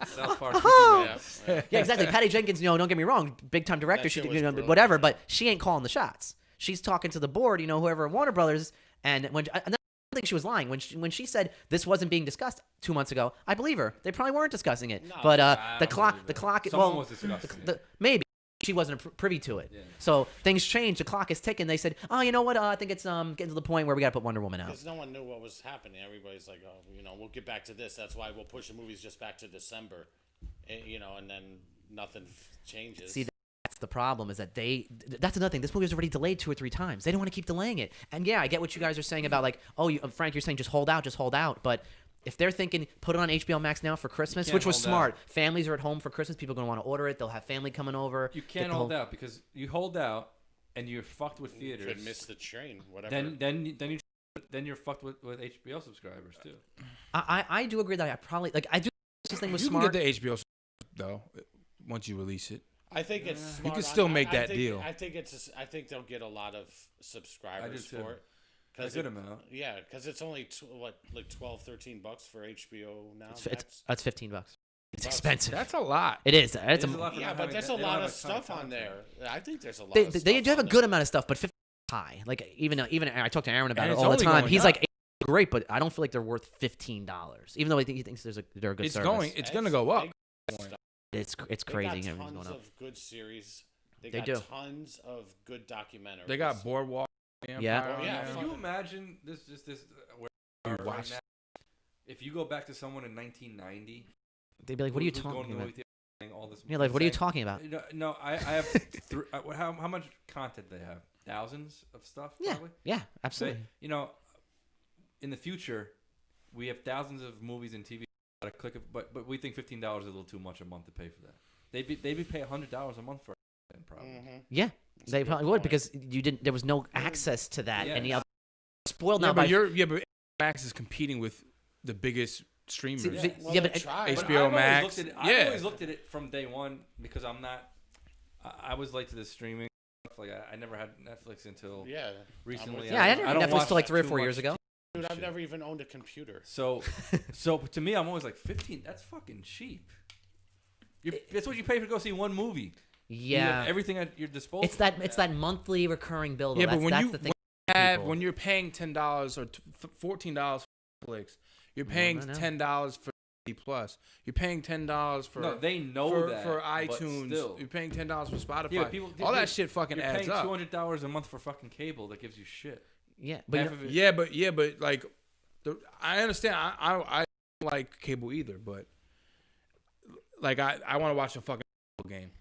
South Park. Yeah. Yeah, exactly. Patty Jenkins, don't get me wrong, big time director, That she shit did, was brilliant. whatever, but she ain't calling the shots. She's talking to the board, whoever Warner Brothers, and I don't think she was lying when she said this wasn't being discussed 2 months ago. I believe her. They probably weren't discussing it, No, but I the don't clock, believe the it. clock, Someone well, was discussing it. maybe she wasn't privy to it. Yeah. So things changed. The clock is ticking. They said, oh, you know what? I think it's getting to the point where we got to put Wonder Woman out. Because no one knew what was happening. Everybody's like, oh, we'll get back to this. That's why we'll push the movies just back to December, and then nothing changes. See, that's the problem is that that's another thing. This movie was already delayed 2 or 3 times. They don't want to keep delaying it. And yeah, I get what you guys are saying about like, Frank, you're saying just hold out. But if they're thinking put it on HBO Max now for Christmas, can't which was hold smart. out. Families are at home for Christmas. People are going to want to order it. They'll have family coming over. You can't hold out because you hold out and you're fucked with You theaters. could miss the train, whatever. Then you're fucked with HBO subscribers too. I do agree that I probably like I do. This thing was You smart. can get the HBO though once you release it. I think it's smart. You could still make I that think- deal. I think they'll get a lot of subscribers too. for it. A good amount. Yeah, because it's only like $12-13 for HBO now. It's $15. It's Bucks. expensive. That's a lot. It is. It's It is a, a lot for Yeah, not but having there's that- a they don't lot have of a ton stuff on content. there. I think there's a lot. they of stuff do have a on good there. amount of stuff, but 50 high. Like even I talk to Aaron about And it it's all the only time. going He's up. like, great, but I don't feel like they're worth $15. Even though he thinks they're a good It's service. going. It's gonna go up. It's They crazy. got Everything's tons going up. of good series. They They got do. tons of good documentaries. They got Boardwalk. Yeah. Empire Oh, on yeah, there. Can you imagine this where we Dude, are right watch. now? If you go back to someone in 1990, They'd be like, what are you who's going talking to the about? movie theater saying all this? Yeah, like, what are you saying- talking about? No, I have. How much content they have? Thousands of stuff. Yeah, Probably. yeah, absolutely. In the future, we have thousands of movies and TV at a click of, but we think $15 is a little too much a month to pay for that. They'd pay $100 a month for it, probably. Mhm. Yeah, That's they a good probably would point. because there was no access to that. Yeah. Any other spoiled Yeah, now by but Max is competing with the biggest streamers. See, Yeah, well, yeah, they but tried. But HBO I've always Max, looked at it- yeah. I've always looked at it from day one because I'm not. I was late to the streaming. Like I never had Netflix until Yeah. recently. yeah, I didn't have don't Netflix watch till like 3 or too 4 much years ago. Dude, I've shit. never even owned a computer. So to me, I'm always like 15. That's fucking cheap. That's what you pay to go see one movie. You have Yeah, everything at your disposal. it's that monthly recurring bill. Though. Yeah, but that's the thing. when you're paying $10 or $14 for Netflix, you're paying no. $10 for D Plus. You're paying $10 for No, they know for, that for but iTunes. still. You're paying $10 for Spotify. Yeah, people- All that shit fucking You're adds paying up. $200 a month for fucking cable that gives you shit. Yeah, but Half of it. Yeah, but like, I understand. I don't like cable either, but like I want to watch a fucking game.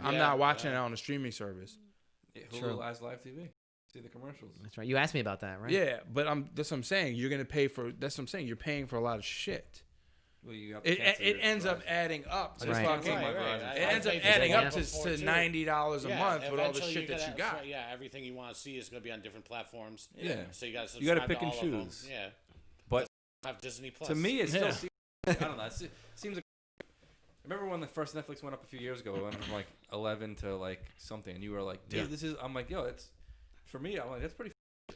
I'm Yeah, not watching yeah. it on a streaming service. Hulu True. has live TV. See the commercials. that's right. You asked me about that, right? Yeah, but that's what I'm saying. You're gonna pay for. That's what I'm saying. You're paying for a lot of shit. Well, you have to It cancel your ends up Verizon. adding up to Right. fucking. Right, right. I- It I ends up paid adding for up that to before, too. $90 a Yeah, month with all the eventually shit you that gotta- you got. Yeah, everything you want to see is going to be on different platforms. Yeah. So you got to You gotta subscribe pick to and all of them. choose. Yeah. But Have Disney Plus. to me, it still Yeah. seems. I don't know. It seems like. I remember when the first Netflix went up a few years ago. It went from like 11 to like something, and you were like, "Dude, Yeah. this is." I'm like, "Yo, it's." For me, I'm like, "That's pretty."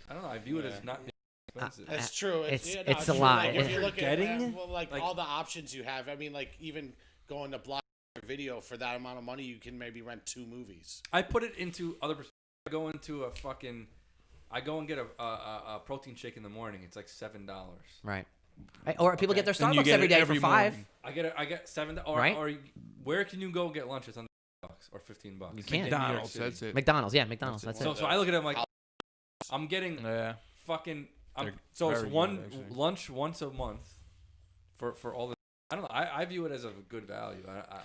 I don't know. I view it Yeah. as not expensive. That's true. It's- yeah, it's true. a lot. Like, if you It- look at Getting, like like- all the options you have, I mean, like even going to Blockbuster Video for that amount of money, you can maybe rent 2 movies. I put it into other. I go into a fucking. I go and get a protein shake in the morning. It's like $7. Right. Or people get their And you Starbucks get every it day every for $5. morning. I get $7. Or, Right. or where can you go get lunch? It's under $10 or $15. You can't. McDonald's, that's it. McDonald's, yeah, McDonald's. That's So it. so I look at it. I'm like, I'm getting Yeah. fucking. They're So it's very good, one actually. lunch once a month for all the. I don't know. I view it as a good value.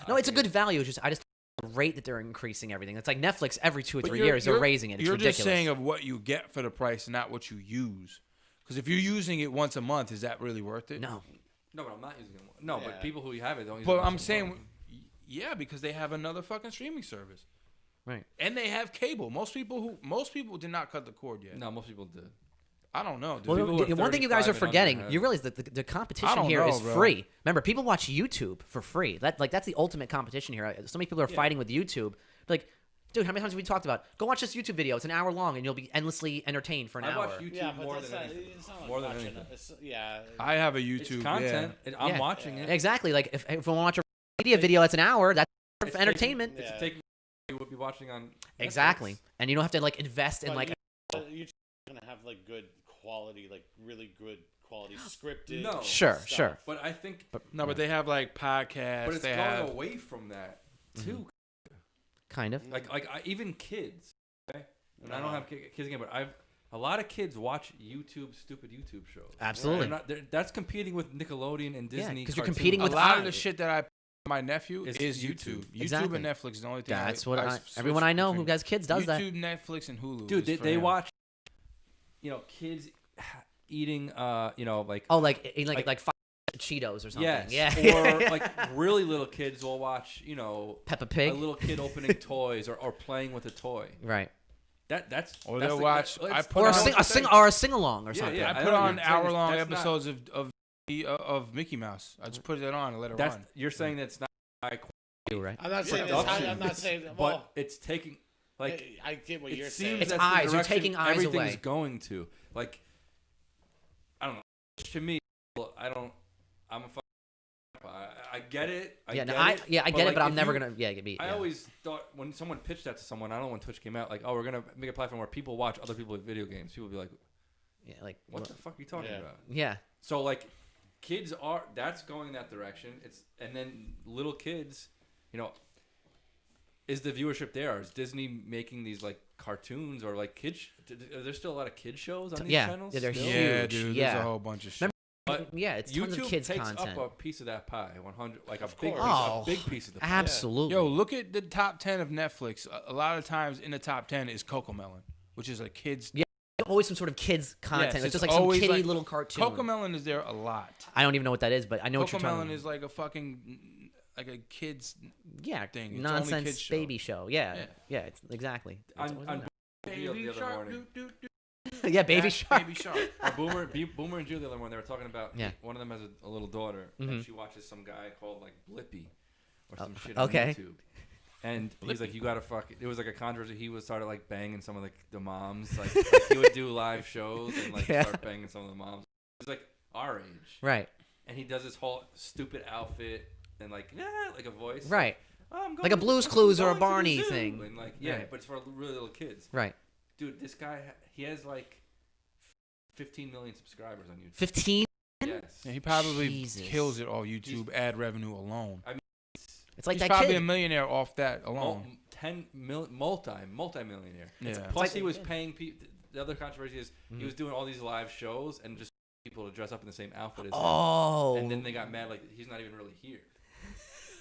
No, it's a good value. It's just I just the rate that they're increasing everything. It's like Netflix every 2 or But 3 years they're raising it. It's you're ridiculous. just saying of what you get for the price, not what you use. Because if you're using it once a month, is that really worth it? No. No, but I'm not using it. No, Yeah. but people who have it don't use it. But once I'm a saying, month. yeah, because they have another fucking streaming service, Right. and they have cable. Most people did not cut the cord yet. No, most people did. I don't know, dude. Well, People who are the one thing you guys are 35 and under forgetting, have- you realize that the I competition don't here know, is bro. free. Remember, people watch YouTube for free. That's the ultimate competition here. So many people are fighting with YouTube. Like, dude, how many times have we talked about? Go watch this YouTube video. It's an hour long, and you'll be endlessly entertained for an I hour. watch YouTube Yeah, but more that's than not, anything. it's not like More than watching anything. yeah. I have a It's YouTube. content. I'm Yeah. watching it. Exactly. Like if I want to watch a media video, that's an hour. That's It's for entertainment. taking- It's taking you would be watching on Netflix. Exactly. And you don't have to like invest in But like. you're gonna have like good quality, like really good quality scripted. No. Sure, stuff. sure. But I think, No, but they have like podcasts. but it's they going have. away from that too. Kind of. Even kids. Okay? And I don't have kids again, but a lot of kids watch stupid YouTube shows. Absolutely. That's competing with Nickelodeon and Disney. because you're cartoons. competing A with lot of eyes. the shit that I put on my nephew It's is YouTube. YouTube. Exactly. YouTube and Netflix is the only thing. That's I what everyone I know who has kids does that. YouTube, Netflix, and Hulu. Dude, is for they him. watch, kids eating, like Oh, like five Cheetos or something. yes, Yeah. or like really little kids will watch, Peppa a Pig. little kid opening toys or playing with a toy. Right. That's Or that's they'll the- watch. that's- I put Or on- a sing along or Yeah, something. yeah. I I put know, on you're saying hour-long that's not- episodes of Mickey Mouse. I just put it on and let it run. You're saying that's not high quality, Right. I'm not saying Yeah. it's high, I'm not saying. but Well, it's taking like I get what it you're seems saying. It's that's the eyes. You're direction taking eyes everything's away. going to. Like, I don't know. To me, I don't. I'm a. I get it. I get it, but I'm never gonna. Yeah, I always thought when someone pitched that to someone, I don't know when Twitch came out, like, oh, we're gonna make a platform where people watch other people with video games. People would be like, Yeah, like what the fuck are you talking Yeah. about? Yeah. So like, kids that's going that direction. And then little kids, is the viewership there? Is Disney making these like cartoons or like kids? Are there still a lot of kid shows on these channels? Yeah, they're still? huge. Yeah, dude. Yeah. There's a whole bunch of shit. But Yeah, it's tons YouTube of kids takes content. up a piece of that pie, 100, like a Of big, course. Oh, a big piece of the pie. Absolutely. Yo, look at the top 10 of Netflix. A lot of times in the top 10 is Cocomelon, which is a kid's. Yeah. Always some sort of kids content. Yes, it's just it's like some always kitty like- little cartoon. Cocomelon is there a lot. I don't even know what that is, but I know what you're talking Cocomelon about. is like a fucking like a kid's. Yeah, thing. It's only nonsense kids show. baby show. Yeah, yeah, it's exactly. It's On always that. the other morning. Yeah, Baby That's Shark. Baby Shark. Boomer and Jill the other one, they were talking about. Yeah. One of them has a little daughter, Mhm. and she watches some guy called like Blippy, or some shit on okay. YouTube. And he's like, you gotta fuck. It was like a controversy. He was started like banging some of the moms. Like he would do live shows and like Yeah. start banging some of the moms. He's like our age, Right, and he does this whole stupid outfit and like a voice. right, Oh, I'm going Like a to- Blue's I'm Clues or a going to the Barney zoo. thing. And like Right. but it's for really little kids. right. Dude, this guy he has like 15 million subscribers on YouTube. 15. Yes. Yeah, he probably Jesus. kills it all YouTube ad revenue alone. It's like He's that probably kid. a millionaire off that alone. Multi-millionaire. Yeah. Plus, like he was that paying people. The other controversy is he was doing all these live shows and just people to dress up in the same outfit as him. Oh. And then they got mad like he's not even really here.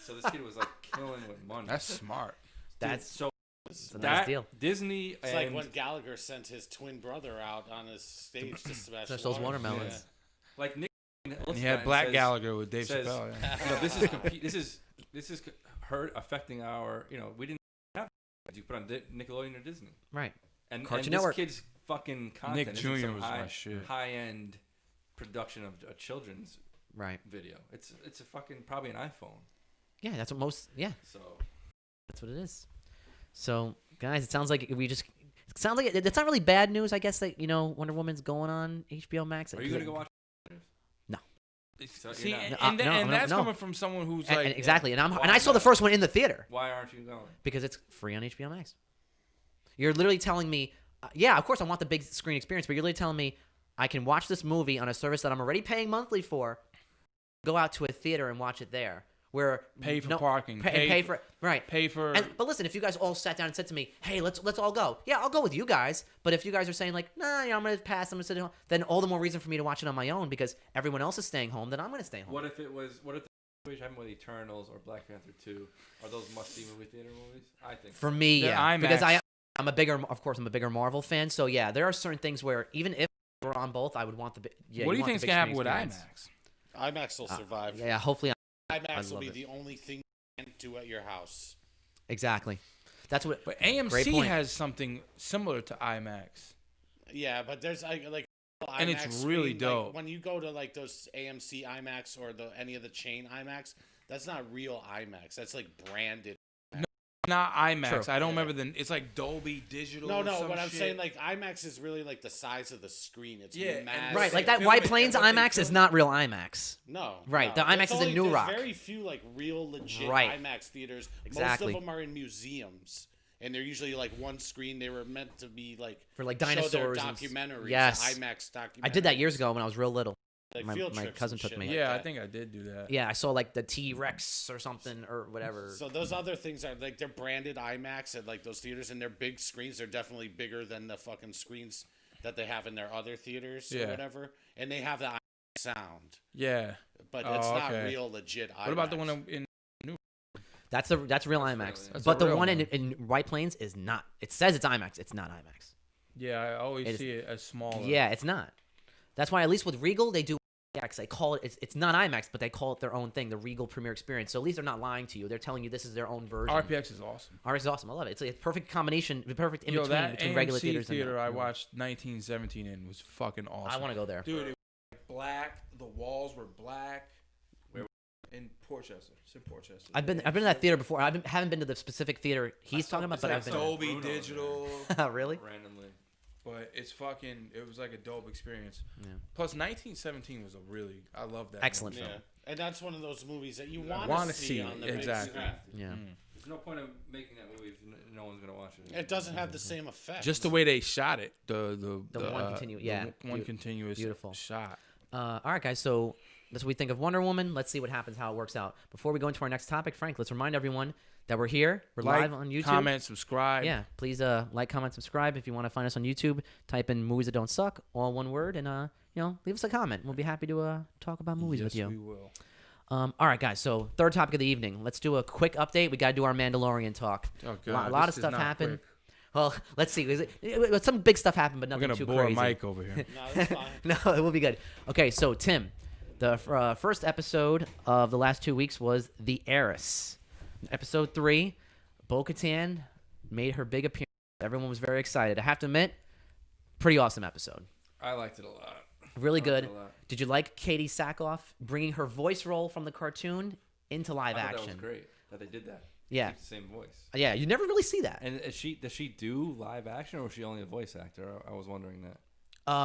So this kid was like killing with money. That's smart. Dude, That's so it's a nice deal. Disney It's and like when Gallagher sent his twin brother out on his stage to smash Smash those watermelons. Yeah. like Nick. And he had Black Gallagher with Dave says- Chappelle. Yeah. This is hurt affecting our. We didn't have. You put on Nickelodeon or Disney. Right. And Cartoon this Network. kid's fucking content. Nick isn't Jr. some was my shit. high-end production of a children's Right. video. It's a fucking probably an iPhone. Yeah, that's what most. Yeah, So that's what it is. So, guys, it sounds like it sounds like it's not really bad news. I guess that Wonder Woman's going on HBO Max. are you gonna go watch? So See, you're not- and, and no, that's no. coming from someone who's And, like, and exactly, and Why I saw the not? first one in the theater Why aren't you going? because it's free on HBO Max. You're literally telling me yeah, of course I want the big screen experience, but you're literally telling me I can watch this movie on a service that I'm already paying monthly for, go out to a theater and watch it there. Where Pay for parking. Pay for right. Pay for. But listen, if you guys all sat down and said to me, "Hey, let's all go," yeah, I'll go with you guys. But if you guys are saying like, "Nah, I'm gonna pass. I'm gonna sit at home," then all the more reason for me to watch it on my own because everyone else is staying home. Then I'm gonna stay home. What if the situation happened with Eternals or Black Panther 2? Are those must-see movie theater movies? I think For me, They're yeah, IMAX. because I'm a bigger Marvel fan. So yeah, there are certain things where even if we're on both, I would want the. Yeah, what do you want think is the gonna big happen with screen experience. IMAX. IMAX will survive. Yeah, hopefully. IMAX will love be it. the only thing you can't do at your house. Exactly. That's what. But Great AMC point. has something similar to IMAX. Yeah, but there's like. And it's IMAX really screen, dope. Like, when you go to like those AMC IMAX or any of the chain IMAX, that's not real IMAX. That's like branded. Not IMAX. True. I don't remember the. It's like Dolby Digital. No, or some what I'm shit. saying, like IMAX is really like the size of the screen. It's Yeah, and massive. Right, like that film White it, Plains and what they IMAX is film- not real IMAX. No, Right, the There's IMAX is in New there's Rock. very few like real legit Right. IMAX theaters. Exactly. Most of them are in museums, and they're usually like one screen. They were meant to be like For like show their dinosaurs. and documentaries. Yes. IMAX documentaries. I did that years ago when I was real little. Like My field trips cousin and took shit me. like Yeah, I that. think I did do that. Yeah, I saw like the T-Rex or something or whatever. So those other things are like they're branded IMAX at like those theaters, and they're big screens. They're definitely bigger than the fucking screens that they have in their other theaters or Yeah. whatever. And they have the IMAX sound, Yeah. but Oh, it's not okay. real legit IMAX. What about the one in? That's real IMAX. That's But a the real one one. in White Plains is not. It says it's IMAX. It's not IMAX. Yeah, I always It is- see it as smaller. Yeah, it's not. That's why at least with Regal they do IMAX. They call it. It's not IMAX, but they call it their own thing, the Regal Premiere Experience. So at least they're not lying to you. They're telling you this is their own version. RPX is awesome. RPX is awesome. I love it. It's a perfect combination, the perfect in Yo, between that between AMC regular theaters theater and I watched 1917 in was fucking awesome. I want to go there. Dude, it was black. The walls were black. In Portchester. It's in Portchester. I've been to that theater before. haven't been to the specific theater he's talking about, It's but like I've been. Dolby Bruno Digital. Really? randomly. But it's fucking. It was like a dope experience. Yeah. Plus, 1917 was a really. I love that. Excellent movie. Yeah, and that's one of those movies that you wanna want to see on the it, big exactly. screen. Yeah. There's no point of making that movie if no one's gonna watch it. It doesn't have the same effect. Just the way they shot it. The one continu- one continuous beautiful. shot. All right, guys. So that's what we think of Wonder Woman. Let's see what happens, how it works out. Before we go into our next topic, Frank, let's remind everyone that we're here. We're live on YouTube. Comment, subscribe. Yeah, please like, comment, subscribe. If you want to find us on YouTube, type in "movies that don't suck," all one word, and leave us a comment. We'll be happy to talk about movies Yes, with you. we will. All right, guys. So third topic of the evening. Let's do a quick update. We got to do our Mandalorian talk. Oh, A God, lot of this is stuff not happened. quick. Well, let's see. Some big stuff happened, but We're nothing gonna too bore crazy. Mike over here. No, that's fine. No, it will be good. Okay, so Tim, the first episode of the last 2 weeks was The Heiress. Episode 3, Bo-Katan made her big appearance. Everyone was very excited. I have to admit, pretty awesome episode. I liked it a lot. Really I liked good. it a lot. Did you like Katie Sackhoff bringing her voice role from the cartoon into live I thought action? that was great that they did that. Yeah. Keep the same voice. Yeah, you never really see that. And does she do live action or is she only a voice actor? I was wondering that.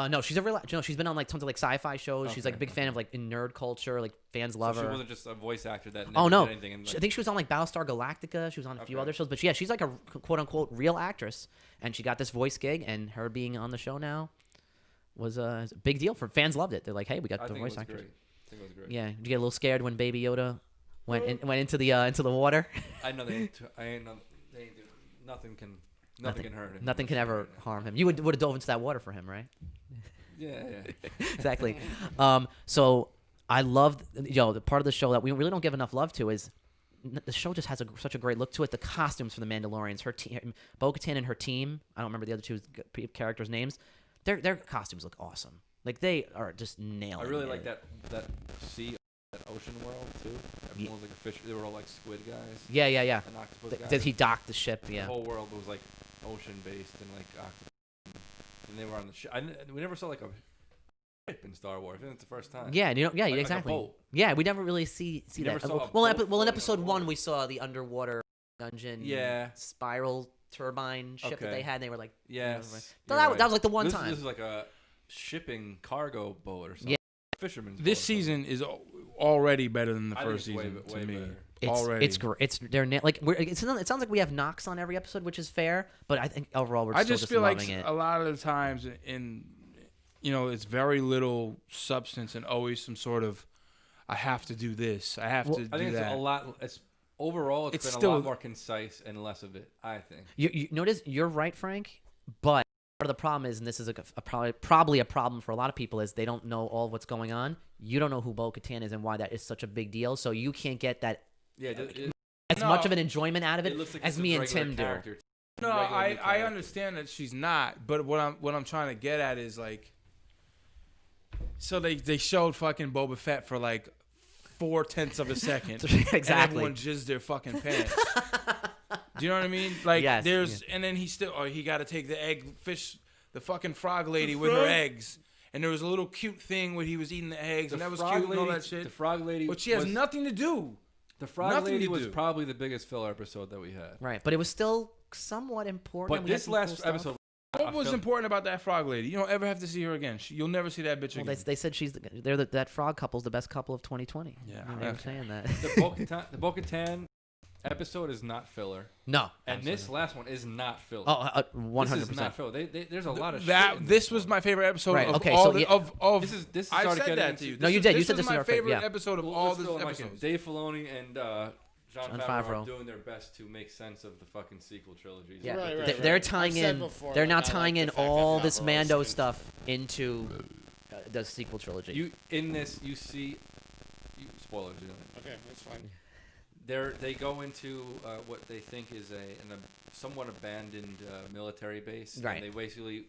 No, she's she's been on like tons of like sci-fi shows. She's like a Okay, big fan of like in nerd culture. Like fans love So her. she wasn't just a voice actor that never Oh no, did anything. And, I think she was on like Battlestar Galactica. She was on a few other shows, but yeah, she's like a quote unquote real actress, and she got this voice gig, and her being on the show now was a big deal for fans. Loved it. They're like, hey, we got I the think it voice was actress. great. I think it was great. Yeah, did you get a little scared when Baby Yoda went into the water? I know nothing can hurt him. Nothing can ever harm him. You would have dove into that water for him, right? Yeah. Exactly. So I loved, the part of the show that we really don't give enough love to is the show just has such a great look to it. The costumes for the Mandalorians, her team, Bo-Katan and her team. I don't remember the other two characters' names. Their costumes look awesome. Like they are just nailing. I really it. like that sea, that ocean world too. Everyone was like a fish. They were all like squid guys. Yeah. And octopus guys. Did he dock the ship? The Yeah. whole world was like ocean based and like octopus. And they were on the ship. We never saw like a ship in Star Wars. I think it's the first time. Yeah, Like a exactly. boat. Yeah, we never really see never that. saw a Well, boat in floating on episode the 1 water. we saw the underwater dungeon. Yeah. Spiral turbine ship that Okay. they had. And they were like, Yes. So you're that was like the one this, time. This is like a shipping cargo boat or something. Yeah. Fisherman's This boat or something. season is already better than the I think first it's way season to better. me. already. It's great. It's they're like it sounds like we have knocks on every episode, which is fair. But I think overall we're still just feel like loving it. a lot of the times it's very little substance and always some sort of I have to do this. I have to do that. I think it's a lot. Overall, it's been still a lot more concise and less of it, I think. You notice you're right, Frank. But part of the problem is, and this is probably a problem for a lot of people, is they don't know all of what's going on. You don't know who Bo-Katan is and why that is such a big deal. So you can't get that much of an enjoyment out of it looks like as it's me a and Tim do. character. No, I understand that she's not, but what I'm trying to get at is like, so they showed fucking Boba Fett for like 0.4 of a second, Exactly. and everyone jizzed their fucking pants. Do you know what I mean? Like, Yes, and then he got to take the fucking frog lady with her eggs. And there was a little cute thing where he was eating the eggs, and that was cute and all that shit. The frog lady, but she has nothing to do. The frog lady was probably the biggest filler episode that we had. Right, but it was still somewhat important. But this last episode, what was important about that frog lady? You don't ever have to see her again. You'll never see that bitch again. They said that frog couple's the best couple of 2020. Yeah, I'm saying that. The Bo-Katan episode is not filler. No, and this last one is not filler. 100%. This is not filler. There's a lot of that. shit. This was my favorite episode right. of Okay, all so the, of. This is I already said that to you. No, you did. You said this this is my is our favorite, favorite episode of all the episodes. Dave Filoni and Jon Favreau Favreau are doing their best to make sense of the fucking sequel trilogies. Yeah, Right. they're tying I've said in. before, They're like, now I like tying the in fact that all this Favreau is Mando doing- stuff into the sequel trilogy. You see spoilers. You know. Okay, that's fine. They go into what they think is a somewhat abandoned military base. Right. And they basically,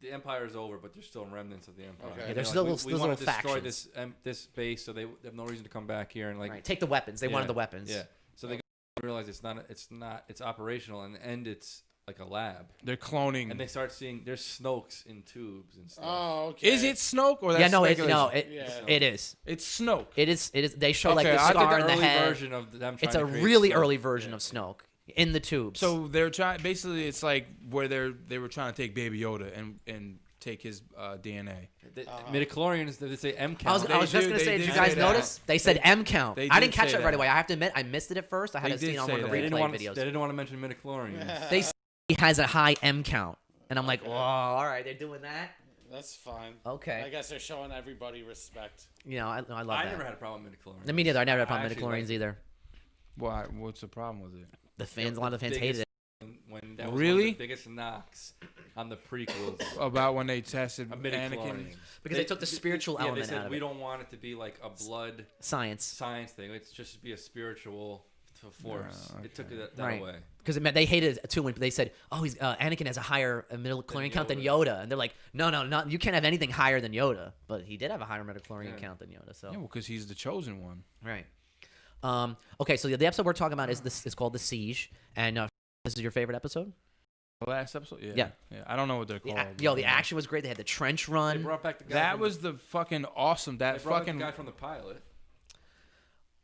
the Empire is over, but there's still remnants of the Empire. Okay. And Yeah, there's they're still we little want to destroy factions. this base, so they have no reason to come back here and like right. Take the weapons. They wanted the weapons. Yeah. So they realize it's operational, and it's like a lab. They're cloning. And they start seeing there's Snokes in tubes and stuff. Oh, okay. Is it Snoke or that's Yeah, no, speculation? it is. It's Snoke. It is. They show like Okay, the I It's like scar the in the early head. version of them. It's trying a to create really Snoke. early version of Snoke in the tubes. So they're trying. Basically, it's like where they were trying to take Baby Yoda and take his DNA. The midichlorians, they say M I was, count. I was just gonna they say, did did you guys say that. notice? They said M count. they I did didn't catch say it right that. away. I have to admit, I missed it at first. I had They to see did it on say one of the that. They replay didn't videos. want to mention midichlorians. They say he has a high M count, and I'm like, oh, all right, they're doing that. That's fine. Okay. I guess they're showing everybody respect. You know, I love I that. never had a problem with midichlorians. Me neither. I never had a I problem with actually midichlorians liked either. Why? What's the problem with it? The fans, a lot of the fans hated it. When that was one Really? of the biggest knocks on the prequels. About when they tested of Anakin. midichlorians. Because they took the spiritual they element said out of we it. don't want it to be like a blood Science. science thing. It's just be a spiritual force. okay. It took that Right. away. Because they hated it too when they said, "Oh, Anakin has a higher midichlorian count than Yoda," and they're like, "No, you can't have anything higher than Yoda." But he did have a higher midichlorian count than Yoda. So Yeah, well, because he's the chosen one. right. Okay, so the episode we're talking about is called The Siege, and this is your favorite episode. The last episode. Yeah. I don't know what they're called. The action was great. They had the trench They run. brought back the guy. That from was the fucking awesome. the, That they brought back fucking. the guy from the pilot.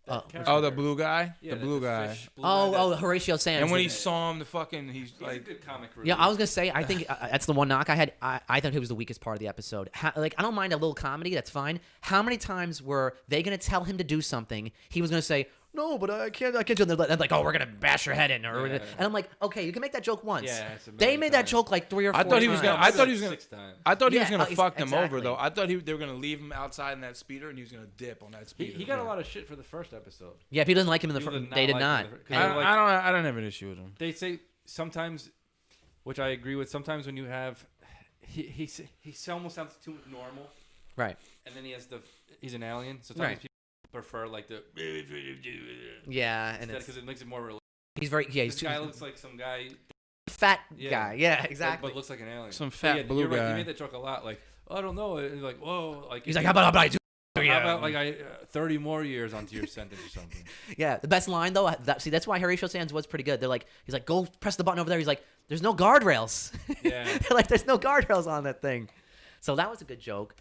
Oh, That character. Oh, the blue guy. Yeah, The blue guy. fish blue guy that- Horatio Sands. And when he the- saw him, the fucking he's He's a like. good comic relief. Yeah, I was gonna say. I think that's the one knock I had. I thought he was the weakest part of the episode. I don't mind a little comedy. That's fine. How many times were they gonna tell him to do something? He was gonna say, "No, but I can't do it." They're like, "Oh, we're gonna bash your head in," and I'm like, "Okay, you can make that joke once." Yeah, it's a they million made that times. joke like 3 or 4 I thought he was times. gonna. I thought he was gonna. 6 times. I thought he was Yeah, gonna fuck them exactly. over though. I thought they were gonna leave him outside in that speeder, and he was gonna dip on that speeder. He got a lot of shit for the first episode. Yeah, people didn't like him in the People first. did They did not not. like him in the fir- 'cause And- they like- I don't have an issue with him. They say sometimes, which I agree with. Sometimes when you have, he almost sounds too normal, right. and then he's an alien. So sometimes Right. people prefer like the Yeah, and because it makes it more real. he's very. Yeah, he's This guy looks like some guy, fat Yeah. guy. Yeah, exactly. but looks like an alien. Some But fat yeah, blue you're right, guy. He made that joke a lot. Like, I don't know. And like, whoa. Like He's like, "How about I do?" How about like 30 more years onto your sentence or something? Yeah, the best line though. That's why Horatio Sands was pretty good. He's like, "Go press the button over there." He's like, "There's no guardrails." Yeah. They're like, "There's no guardrails on that thing." So that was a good joke.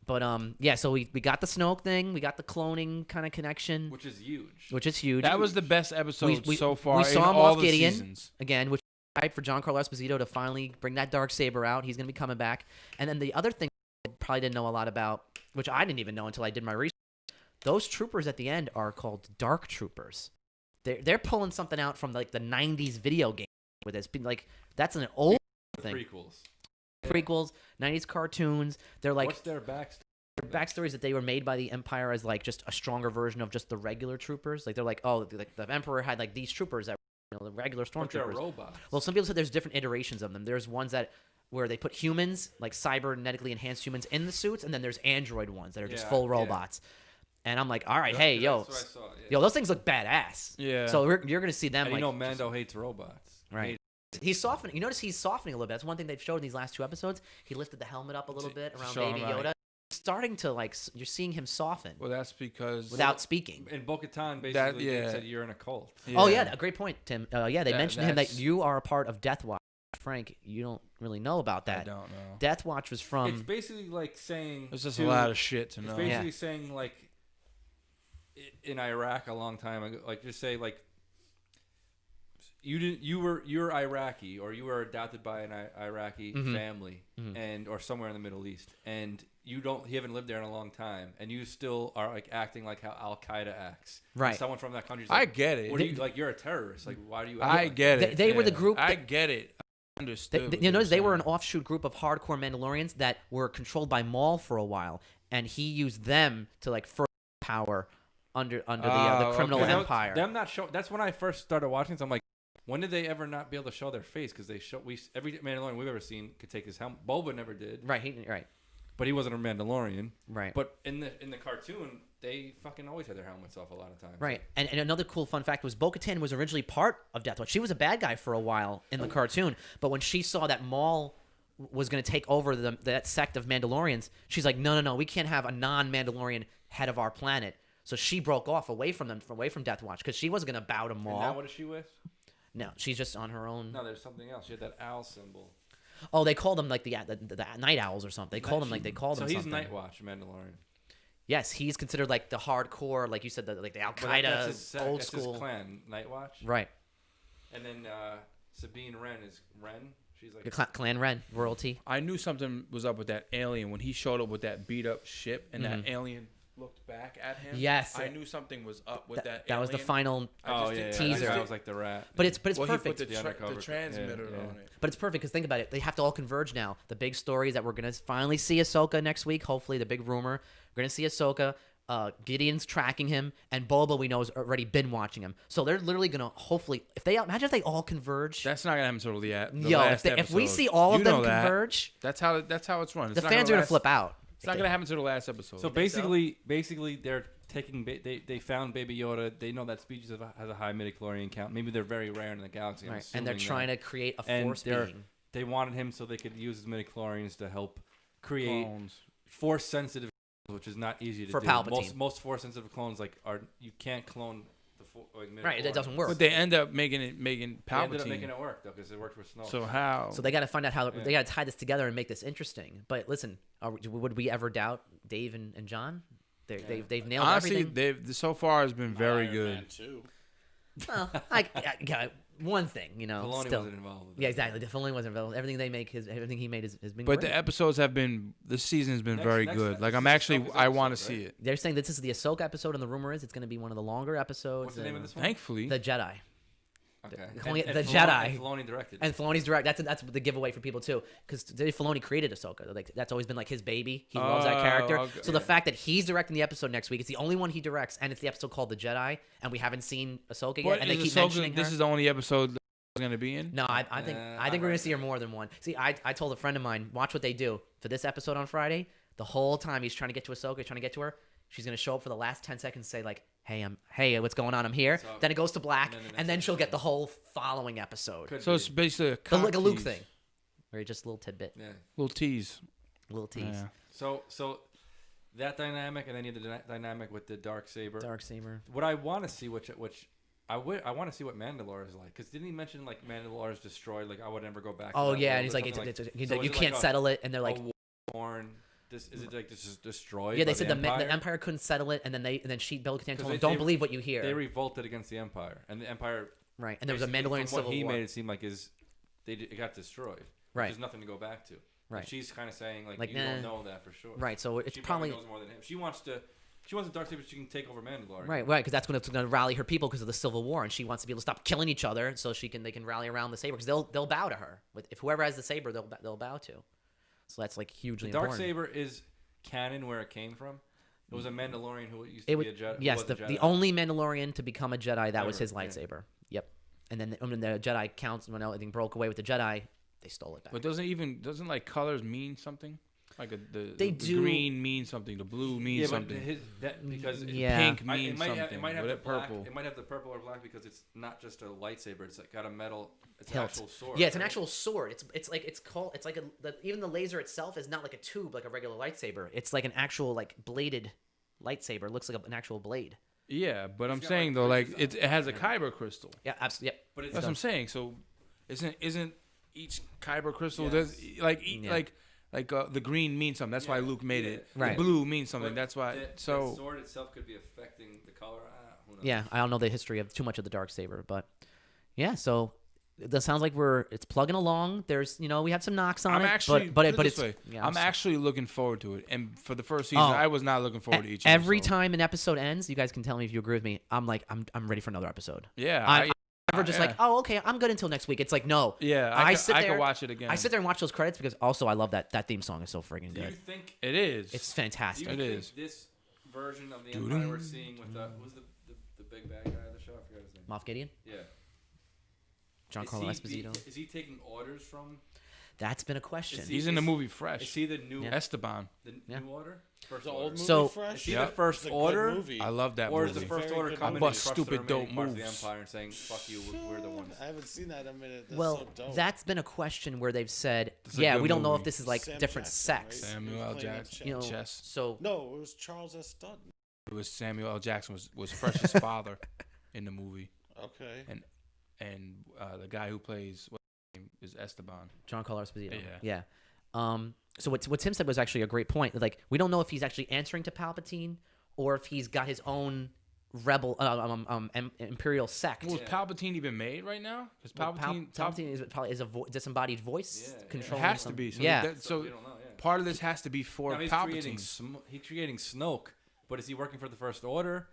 But yeah, so we got the Snoke thing, we got the cloning kind of connection, Which is huge. which is huge. That was the best episode so far. We saw in him all off the Gideon seasons. again, which is hype for Giancarlo Esposito to finally bring that Darksaber out. He's gonna be coming back. And then the other thing I probably didn't know a lot about, which I didn't even know until I did my research. those troopers at the end are called Dark Troopers. They're pulling something out from like the 90s video game with this. Like that's an old thing. Prequels, 90s cartoons. They're like, what's their backstory? Their backstory is that they were made by the Empire as like just a stronger version of just the regular troopers. Like they're like, oh, like the Emperor had like these troopers that were, the regular But they're stormtroopers. robots. Well, some people said there's different iterations of them. There's ones that where they put humans, like cybernetically enhanced humans, in the suits, and then there's android ones that are just full robots. And I'm like, all right, hey, yo, That's what I saw, yo, those things look badass. Yeah. So you're gonna see them. And like, Mando hates robots. Right. He's softening. You notice he's softening a little bit. That's one thing they've showed in these last 2 episodes. He lifted the helmet up a little bit around show Baby him, right. Yoda. Starting to like, you're seeing him soften Well, that's because without speaking. And Bo-Katan basically yeah. said you're in a cult. Oh yeah, a great point, Tim. Yeah, they That- mentioned to him that that's- you are a part of Death Watch. Frank, you don't really know about that. I don't know. Death Watch was It's from. basically like saying There's just to- a lot of shit to It's know. basically saying like in Iraq a long time ago, like just say like you're Iraqi or you were adopted by an Iraqi family and or somewhere in the Middle East and you haven't lived there in a long time and you still are like acting like how Al Qaeda acts. Right. And someone from that country's I like, get it. What are you like? You're a terrorist. Like why do you? Act I like get They- it. they were the yeah. group I that- get it. I understood. You notice they were an offshoot group of hardcore Mandalorians that were controlled by Maul for a while, and he used them to like further power under the criminal okay. empire. Them not show. That's when I first started watching. So I'm like, when did they ever not be able to show their face? Because every Mandalorian we've ever seen could take his helmet. Boba never did. Right. But he wasn't a Mandalorian. Right. But in the cartoon, they fucking always had their helmets off a lot of times. Right. And another cool fun fact was Bo-Katan was originally part of Death Watch. She was a bad guy for a while in the cartoon, but when she saw that Maul was going to take over that sect of Mandalorians, she's like, no, we can't have a non-Mandalorian head of our planet. So she broke off away from them, away from Death Watch, because she wasn't going to bow to And Maul. now what is she with? No, she's just on her own. No, there's something else. She had that owl symbol. Oh, they called them like the night owls or something. They called them So something. he's Night Watch, Mandalorian. Yes, he's considered like the hardcore, like you said, the Al But that's Qaeda, old that's school. his clan, Night Watch. Right. And then Sabine Wren is Wren. She's like The Clan Ren, royalty. I knew something was up with that alien when he showed up with that beat up ship and that alien looked back at him. Yes. I knew something was up with that. That was the alien. final. Oh yeah, teaser. I was like the rat. But it's Well, he perfect. put the undercover- transmitter yeah. on it. But it's perfect because think about it. They have to all converge now. The big story is that we're going to finally see Ahsoka next week. Hopefully, the big rumor. We're going to see Ahsoka. Gideon's tracking him. And Boba, we know, has already been watching him. So they're literally going to hopefully... Imagine if they all converge. That's not gonna happen until the Yo, last if we episode. see all of You them know that. converge, That's how it's run. the fans are going to flip out. It's not gonna happen until the last episode. So basically, they're taking. They found Baby Yoda. They know that species has a high midichlorian count. Maybe they're very rare in the galaxy. I'm Right. And they're assuming trying that. to create a And force being. they wanted him so they could use his midichlorians to help create Clones. force sensitive, which is not easy to For do. Palpatine. Most force sensitive clones you can't clone the Right, it doesn't work. But they end up making They ended up Palpatine. making it work though because it worked with Snoke. So how? So they got to find out how Yeah. they got to tie this together and make this interesting. But listen, would we ever doubt Dave and John? They've nailed Honestly, everything. they've so far has been very Iron good. Man too. Well, I one thing, Filoni still. wasn't involved. With Yeah, that. exactly. Filoni wasn't involved. Everything he made has been But great. the episodes have been. This season has been Next- very next- good. Like this I'm is actually. Ahsoka's I want to episode, see right? it. They're saying this is the Ahsoka episode, and the rumor is it's going to be one of the longer episodes. What's the name of this one? Thankfully, The Jedi. Okay. calling it The Filoni- Jedi. And Filoni directed. And Filoni's direct. That's the giveaway for people too, because Filoni created Ahsoka. Like that's always been like his baby. He loves that character. okay. So the fact that he's directing the episode next week, it's the only one he directs, and it's the episode called The Jedi, and we haven't seen Ahsoka yet, But and they is keep Ahsoka- mentioning her. this is the only episode that's going to be in. No, I think we're gonna see her more than one. See, I told a friend of mine, watch what they do for this episode on Friday. The whole time he's trying to get to Ahsoka, trying to get to her. She's gonna show up for the last 10 seconds, say like, "Hey, what's going on? I'm here." So- Then it goes to black, and then the and then next she'll get episode. the whole following episode. Could So be. it's basically a Like cock a Luke tease. thing, or just a little tidbit, Yeah. Little tease. little tease. Yeah. So that dynamic, and then you have the dynamic with the dark saber. Dark saber. What I want to see, which I want to see what Mandalore is like, because didn't he mention like Mandalore is destroyed? Like I would never go back. Oh to that yeah, world and he's or like, something he's so like, is you it can't like settle it, and they're like, a worn. Is it like this is destroyed? yeah, they by said the the Empire couldn't settle it, and then Bill-Katan told they- him, "Don't they- believe what you hear." They revolted against the Empire, and the Empire. Right, and there was a basically, Mandalorian from what civil he war. made it seem like it got destroyed. Right. There's nothing to go back to. Right. And she's kind of saying like Like, you nah. don't know that for sure. Right, so it's She probably knows more than him. She wants to She wants a dark saber so she can take over Mandalorian. Right, because that's when it's going to rally her people because of the Civil War, and she wants to be able to stop killing each other so they can rally around the saber because they'll bow to her. If whoever has the saber, they'll bow to. So that's like hugely The dark important. saber is canon where it came from. It was a Mandalorian who used to be a Jedi. Yes, the only Mandalorian to become a Jedi, that was his Yeah. lightsaber. Yep. And then when the Jedi counts, when everything broke away with the Jedi, they stole it back. But doesn't like colors mean something? Like the do. green means something, the blue means something. Because Pink means it might something. Have, it might have but the it black, purple. It might have the purple or black because it's not just a lightsaber. It's like got a metal. It's Hilt. an actual sword. Yeah, it's an right? actual sword. It's like even the laser itself is not like a tube like a regular lightsaber. It's like an actual like bladed lightsaber. It looks like an actual blade. Yeah, but I'm got, saying like, though, like bridges on it has a kyber crystal. Yeah, absolutely. Yep. But it's That's what I'm saying. So, isn't each kyber crystal Yes. Yeah. the green means something. That's why Luke made it. Right. The blue means something. But That's why. that sword itself could be affecting the color. Who knows? Yeah, I don't know the history of too much of the dark saber, but yeah. So that sounds like it's plugging along. There's we have some knocks on I'm it, actually, but put it it's this way. yeah, I'm so- actually looking forward to it. And for the first season, Oh. I was not looking forward to each. every episode. time an episode ends. You guys can tell me if you agree with me. I'm like I'm ready for another episode. Yeah, I'm never just yeah. like, oh, okay, I'm good until next week. It's like, no. Yeah, I I could watch it again. I sit there and watch those credits because also I love that theme song is so freaking Do you good. think? It is. It's Do you fantastic. It think is. this version of the Empire we're seeing with who's the big bad guy of the show? I forgot his name. Moff Gideon, Yeah. Giancarlo Esposito. Is he taking orders from? That's been a question. Is He's in the movie Is Fresh. he the new Esteban. Yeah. new order? First The order. old movie So- Fresh. Is he Yeah. the first It's a good order? movie. I love that Or movie. is the first Very order good coming movie. and Bust crush the stupid remaining dope parts of the moves. Empire and saying, "Fuck you, we're the ones." I haven't seen that in a minute. That's Well, so dope. that's been a question where they've said, It's a yeah, good we don't know if movie. this is like Sam different Jackson, sex. right? Samuel He L. was playing Jackson. You know, Chess. so No, it was Charles S. Dutton. It was Samuel L. Jackson was Fresh's father in the movie, Okay. and the guy who plays what's his name is Esteban. Giancarlo Esposito. Yeah. So what Tim said was actually a great point. Like, we don't know if he's actually answering to Palpatine or if he's got his own rebel imperial sect. Was Palpatine even made right now? Because Palpatine is probably a disembodied voice Yeah, yeah. controlling. has to some- be. So yeah. so we don't know, yeah. part of this has to be for Now he's Palpatine. creating Snoke, but is he working for the First Order,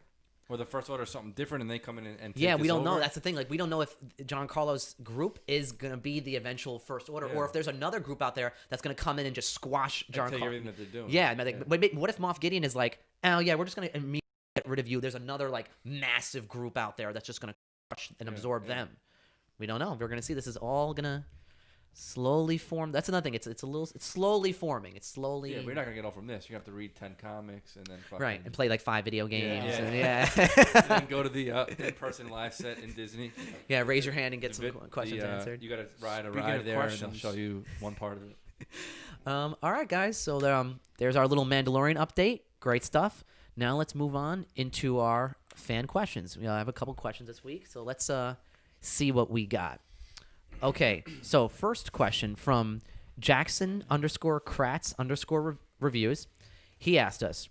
or the First Order is something different and they come in and take Yeah, we this don't know. over? That's the thing. Like, we don't know if Giancarlo's group is gonna be the eventual First Order, or Yeah. if there's another group out there that's gonna come in and just squash And take Giancarlo. everything that they're doing. Yeah, like, but what if Moff Gideon is like, oh yeah, we're just gonna immediately get rid of you. There's another like massive group out there that's just gonna crush and absorb them. We don't know. We're gonna see. This is all gonna slowly form. That's another thing. It's slowly forming. It's slowly Yeah, we're not gonna get all from this. You have to read 10 comics and then fucking right and play like 5 video games. Yeah. And, and then go to the in-person live set in Disney. yeah. Raise your hand and get The some vid- questions the, answered. You gotta ride a Speaking ride of there, and they'll questions. show you one part of it. All right, guys. So there's our little Mandalorian update. Great stuff. Now let's move on into our fan questions. I have a couple questions this week, so let's see what we got. Okay, so first question from Jackson_Kratz_reviews. He asked us,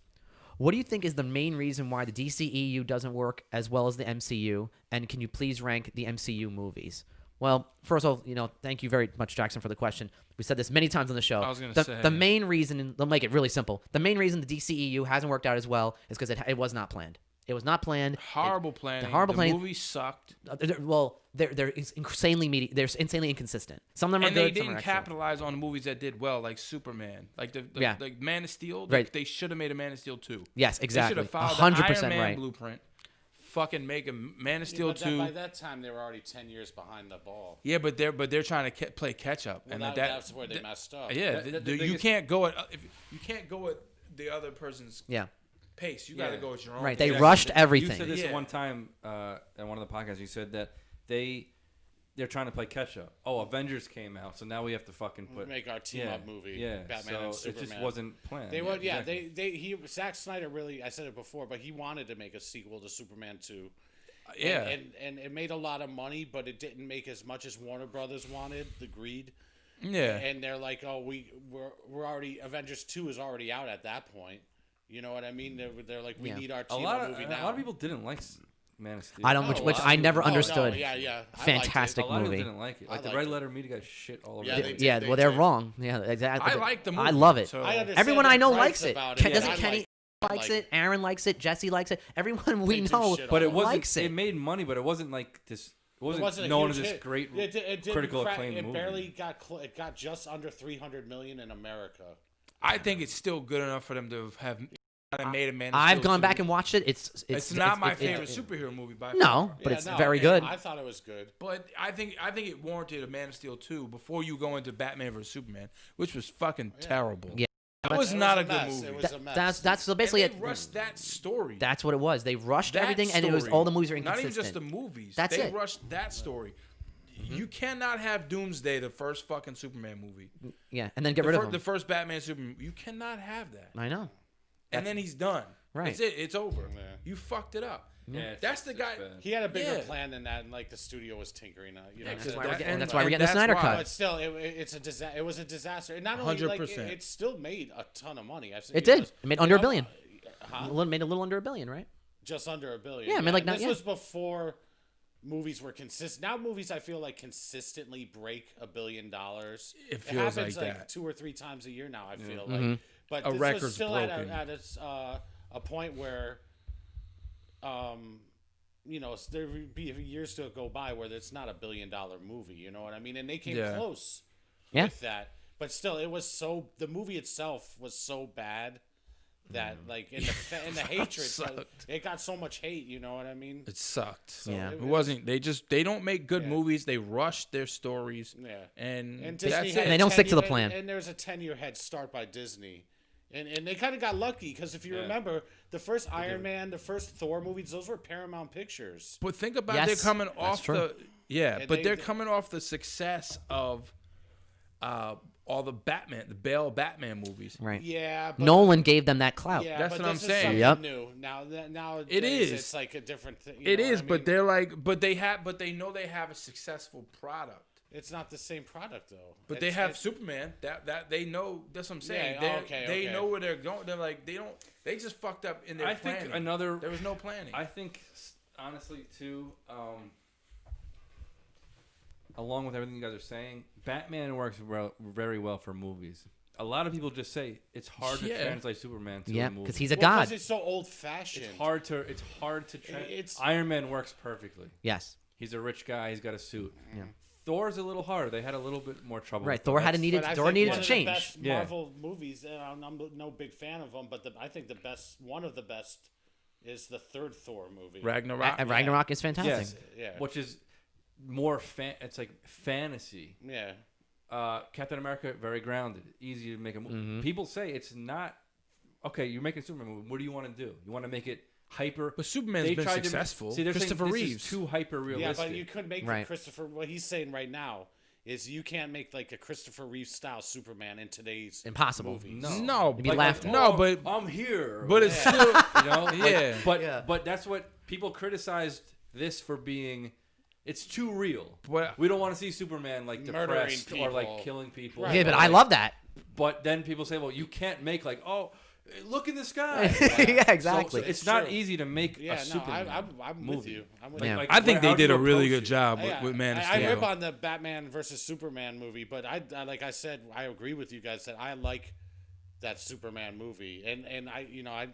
what do you think is the main reason why the DCEU doesn't work as well as the MCU? And can you please rank the MCU movies? Well, first of all, thank you very much, Jackson, for the question. We said this many times on the show. I was gonna the, say. the main reason, and they'll make it really simple. The main reason the DCEU hasn't worked out as well is because it was not planned. It was not planned. Horrible planning. horrible the planning. movie sucked. They're insanely they're insanely inconsistent. Some of them are And they good. Some are didn't excellent. capitalize on movies that did well, like Superman, like Yeah. like Man of Steel. Right. They should have made a Man of Steel 2. Yes, They exactly. should have followed 100% the Iron Man right. blueprint. Fucking make a Man of Yeah, Steel but 2. by that time, they were already 10 years behind the ball. Yeah, but they're trying to play catch up, Well, and that's where they messed up. Yeah, The you biggest- can't go at you can't go at the other person's Yeah, pace. You got to Yeah. go at your own. right. pace. They rushed You everything. said this Yeah. one time at one of the podcasts. You said that they're trying to play catch up. Oh, Avengers came out, so now we have to fucking put Make our team up movie. Yeah, Batman so and Superman. it just wasn't planned. They were, yeah. exactly. Zack Snyder really. I said it before, but he wanted to make a sequel to Superman 2. Yeah. And it made a lot of money, but it didn't make as much as Warner Brothers wanted. The greed. Yeah. And they're like, oh, we're already Avengers 2 is already out at that point. You know what I mean? They're like, we Yeah. need our a team lot up of movie now. a lot of people didn't like Man of Steel. I don't, No, which a lot I of never people- understood. No, yeah. I liked it. Fantastic a lot of movie. people didn't like it. Like I the liked Red it. Letter Media guys shit all over Yeah, it. they did. Yeah, well, they're wrong. Yeah, exactly. I like the movie. I love it. So I understand Everyone their I know gripes likes it. about Ken, yeah, doesn't I Kenny? like- likes like it. Aaron likes it. Jesse likes it. Everyone we They do know shit But it all wasn't. likes it. It made money, but it wasn't like this. It It wasn't a known as huge this hit. great It didn't critical crack- acclaim It movie. barely got. It got just under 300 million in America. I think it's still good enough for them to have made a Man of I've Steel gone 2. back and watched it. It's not my favorite superhero movie by far. No, but Yeah, it's no, very and good. I thought it was good. But I think it warranted a Man of Steel 2 before you go into Batman vs Superman, which was fucking terrible. Yeah. That was It not was a good mess. movie. It was a mess. That's so And basically they it. rushed that story. That's what it was. They rushed That everything, and it was story. all the movies are Not inconsistent. even just the movies. That's they it. rushed that story. You cannot have Doomsday, the first fucking Superman movie. Yeah, and then get rid of The him. first Batman Superman. You cannot have that. I know. And then he's done. Right. That's it. It's over. Yeah. You fucked it up. Yeah, That's the guy. bad. He had a bigger Yeah. plan than that, and like the studio was tinkering on. You know, That's so why we're that- getting- and- that's why we're and getting the that's Snyder why. Cut. But still, it's a disaster. It was a disaster. And not only like 100%. it still made a ton of money. It did. It made under $1 billion. Huh? Made a little under $1 billion, right? Just under $1 billion. Yeah, I mean, like, this yeah. was before movies were consistent. Now movies, I feel like, consistently break $1 billion. It feels happens like that. 2 or 3 times a year now. I feel Mm-hmm. like, but A this record's was still broken. at a point where, you know, there would be years to go by where it's not $1 billion movie. You know what I mean? And they came Yeah. close Yeah. with that, but still, it was so. The movie itself was so bad that, like, in the hatred, Sucked. it got so much hate. You know what I mean? It sucked. Yeah. It wasn't. They don't make good Yeah. movies. They rush their stories. Yeah. And Disney that's had it. And they don't stick to the 10 plan. And there's a 10-year head start by Disney. And they kind of got lucky because if you Yeah. remember, the first Iron Man, the first Thor movies, those were Paramount Pictures. But think about Yes, they're coming that's off true. the And but they- they're coming off the success of all the Bale Batman movies. Right. Yeah. But, Nolan gave them that clout. Yeah, That's but what I'm this is saying. something Yep. new. Now It is. It's like a different thing. It know what is, I but mean? they're like, but they know they have a successful product. It's not the same product though. But they It's- have it's- Superman. That they know. That's what I'm saying. Yeah, They're- okay, they okay. know where they're going. They're like they just fucked up in their I planning. think another. There was no planning. I think honestly too. Along with everything you guys are saying, Batman works very well for movies. A lot of people just say it's hard to Yeah. translate Superman to Yeah, a movie. because he's a Well, 'cause god. it's so old-fashioned. It's hard to. It's- Iron Man works perfectly. Yes. He's a rich guy. He's got a suit. Yeah. Thor's a little harder. They had a little bit more trouble. Right. with Thor that. had a needed. But I Thor think needed one to of change. The best Yeah. Marvel movies, and I'm no big fan of them, but I think one of the best is the third Thor movie. Ragnarok. And Ragnarok is fantastic. Yeah. Which is more it's like fantasy. Yeah. Captain America, very grounded, easy to make a movie. Mm-hmm. People say it's not okay. You're making a Superman movie. What do you want to do? You want to make it hyper? But Superman's They been tried to- successful. See, they're Christopher saying Reeves. This is too hyper Yeah, realistic. but you could make Right. Christopher. What he's saying right now is you can't make like a Christopher Reeve style Superman in today's Impossible. movies. No, It'd be but- laughed at. No, but I'm here. but it's still you know, Yeah. But that's what people criticized this for being. It's too real. But- We don't want to see Superman like Murdering depressed or like people. killing people. Right. Yeah, but Or, I like- love that. But then people say, well, you can't make like, oh, look in the sky. Yeah, So- exactly. So, It's it's not true. easy to make Yeah, a no, Superman I'm movie. with you. I'm with Yeah. you. Like, I think how they do did you a really approach good it? job Yeah, with Man of I Steel. rip on the Batman versus Superman movie, but I like I said, I agree with you guys that I like that Superman movie, and I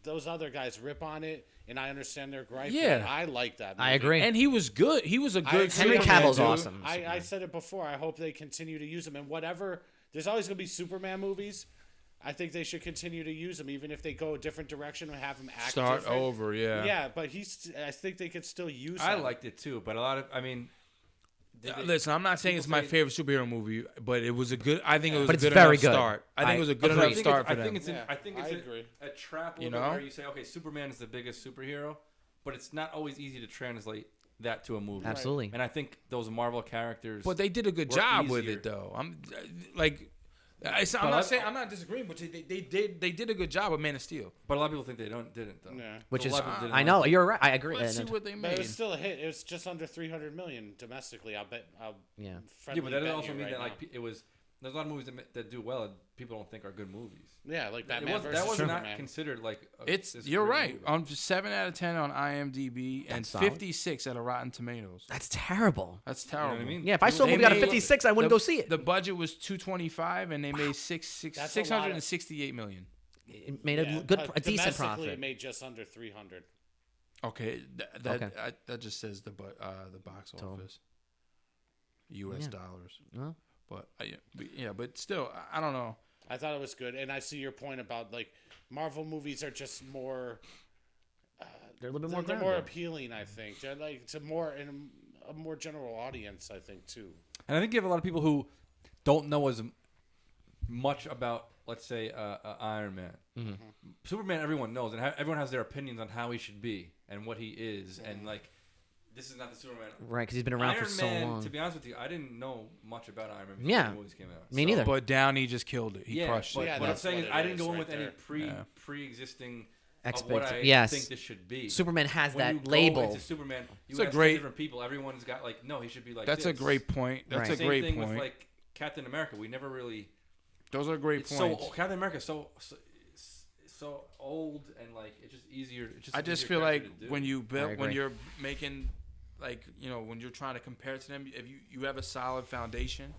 those other guys rip on it, and I understand their gripe. Yeah. but I like that movie. I agree. And he was good. He was a good. agree. Henry Superman, Cavill's dude. awesome. I said it before. I hope they continue to use them, and whatever. There's always going to be Superman movies. I think they should continue to use them, even if they go a different direction and have them act Start different. over, yeah. Yeah, but I think they could still use. I him. liked it too, but a lot of, I mean, Listen, I'm not saying it's my say- favorite superhero movie, but it was a good. I think it was But a it's good very enough good. start. I think it was a good agree. enough start for I think them. it's Yeah, I think I it's agree. a trap a You little bit know? where you say, okay, Superman is the biggest superhero, but it's not always easy to translate that to a movie. Absolutely. And I think those Marvel characters. But they did a good were job with easier. it, though. I'm like, I'm not disagreeing, but they did a good job with Man of Steel. But a lot of people think they didn't though. Yeah. Which So a is, lot of people didn't I like know it. you're right. I agree. Let's see And- what they But it made. was still a hit. It was just under 300 million domestically. I'll bet. Yeah. Yeah, friendly but that bet also you mean right that now. like it was. There's a lot of movies that do well and people don't think are good movies. Yeah, like It Batman was, versus that was Superman. not considered like. It's this you're great right. movie. On 7 out of 10 on IMDb and That's solid. 56 out of Rotten Tomatoes. That's terrible. That's You know terrible. what I mean? Yeah, if I saw a They movie out of made- 56, I wouldn't go see it. The budget was 225 and they made That's a lot of- 668 million. it made Yeah, a decent domestically, profit. it made just under 300. Okay, Okay. that just says the box Total. office, U.S. Yeah. dollars. Well, But but still, I don't know. I thought it was good, and I see your point about like Marvel movies are just more. they're a little bit more They're grounded. more appealing, I think. They're like to more in a more general audience, I think too. And I think you have a lot of people who don't know as much about, let's say, Iron Man. Mm-hmm. Superman, everyone knows, and everyone has their opinions on how he should be and what he is, and like, this is not the Superman. Right, because he's been around Iron for so Man, long. to be honest with you, I didn't know much about Iron Man before Yeah. the movies came out. Me neither. But Downey just killed it. He Yeah, crushed but it. Yeah, what I'm that's saying what is it I didn't is go in right with any there. pre-existing of Expect- what I yes. think this should be. Superman has When you that go label. into Superman, you It's a ask great- different people. Everyone's got like, no, he should be like That's this. a great point. That's Right. a Same great thing point. with like Captain America. We never really. Those are great It's points. so Captain America is so old and like it's just easier. It's just I an just easier feel like character to do. when you I build, when agree. you're making, like, when you're trying to compare to them, if you have a solid foundation,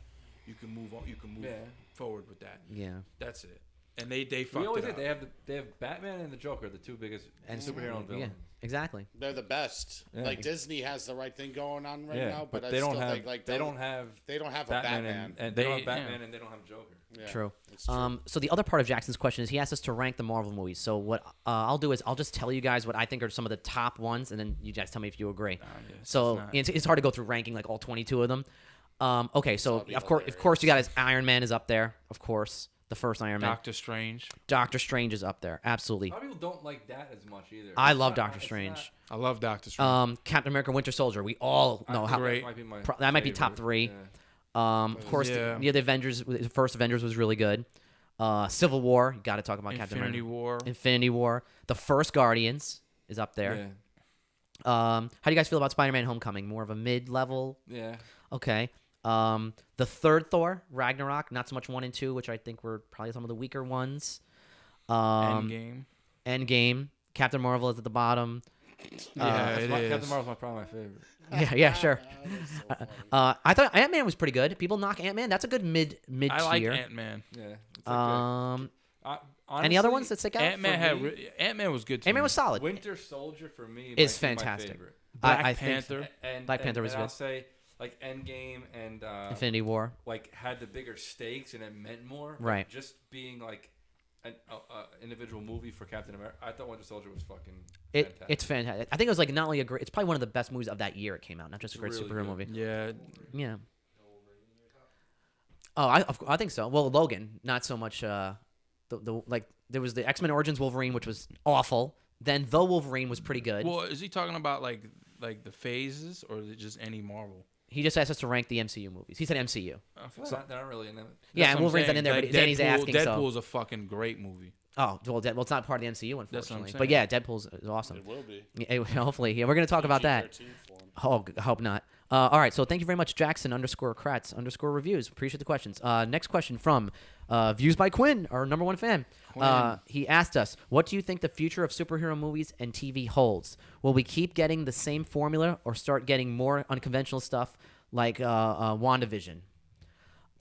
you can move on. You can move Yeah. forward with that. Yeah. That's it. And they we fucked always it did. up. They have Batman and the Joker, the two biggest And superhero Yeah, villains. exactly. They're the best. Yeah. Like Disney has the right thing going on right Yeah, now, but I they don't still have think like they don't have they don't have Batman, a Batman. and they don't have They- Batman yeah. and they don't have Joker. Yeah, True. it's true. So the other part of Jackson's question is he asked us to rank the Marvel movies. So what I'll do is I'll just tell you guys what I think are some of the top ones, and then you guys tell me if you agree. So it's hard to go through ranking like all 22 of them. Okay, so That'll be of course you guys, Iron Man is up there. Of course, the first Iron Man. Doctor Strange. Doctor Strange is up there. Absolutely. A lot of people don't like that as much either. I It's love not- Doctor it's Strange. I love Doctor Strange. Captain America: Winter Soldier. We all know not- how. Great. Might be my That might be top favorite. 3. Yeah. Of course, Yeah. the Avengers. The first Avengers was really good. Civil War. You got to talk about Captain Infinity America. War. Infinity War. The first Guardians is up there. Yeah. How do you guys feel about Spider-Man: Homecoming? More of a mid-level. Yeah. Okay. The third Thor, Ragnarok. Not so much 1 and 2, which I think were probably some of the weaker ones. Endgame. Endgame. Captain Marvel is at the bottom. Yeah, it is. Captain Marvel's probably my favorite. Yeah, sure. That's so funny. I thought Ant-Man was pretty good. People knock Ant-Man. That's a good mid tier. I like Ant-Man. Yeah. It's okay. Any other Honestly, ones that stick out? Ant-Man was good. To Ant-Man me. was solid. Winter Soldier for me Is might be my fantastic. favorite. Black I think Panther. And Black Panther was and I'll good. say like Endgame and Infinity War. like had the bigger stakes and it meant more. but Right. Just being like an individual movie for Captain America, I thought Winter Soldier was fucking. fantastic. It's fantastic. I think it was like not only a great. It's probably one of the best movies of that year. It came out, not just a It's great really superhero good. movie. Yeah. Yeah. Oh, I think so. Well, Logan, not so much. Like there was the X-Men Origins Wolverine, which was awful. Then the Wolverine was pretty good. Well, is he talking about like the phases, or is it just any Marvel? He just asked us to rank the MCU movies. He said MCU. They're not really in them. Yeah, That's and what I'm Wolverine's not saying. in there, Like, but Danny's asking. So. Deadpool's a fucking great movie. Oh, well, it's not part of the MCU, what I'm unfortunately. saying. But yeah, Deadpool's is awesome. It will be. Yeah, hopefully, yeah, we're gonna talk about that. PG-13 form. Oh, I hope not. All right, so thank you very much, Jackson_Kratz_reviews. Appreciate the questions. Next question from Views by Quinn, our number 1 fan. He asked us, what do you think the future of superhero movies and TV holds? Will we keep getting the same formula or start getting more unconventional stuff like WandaVision?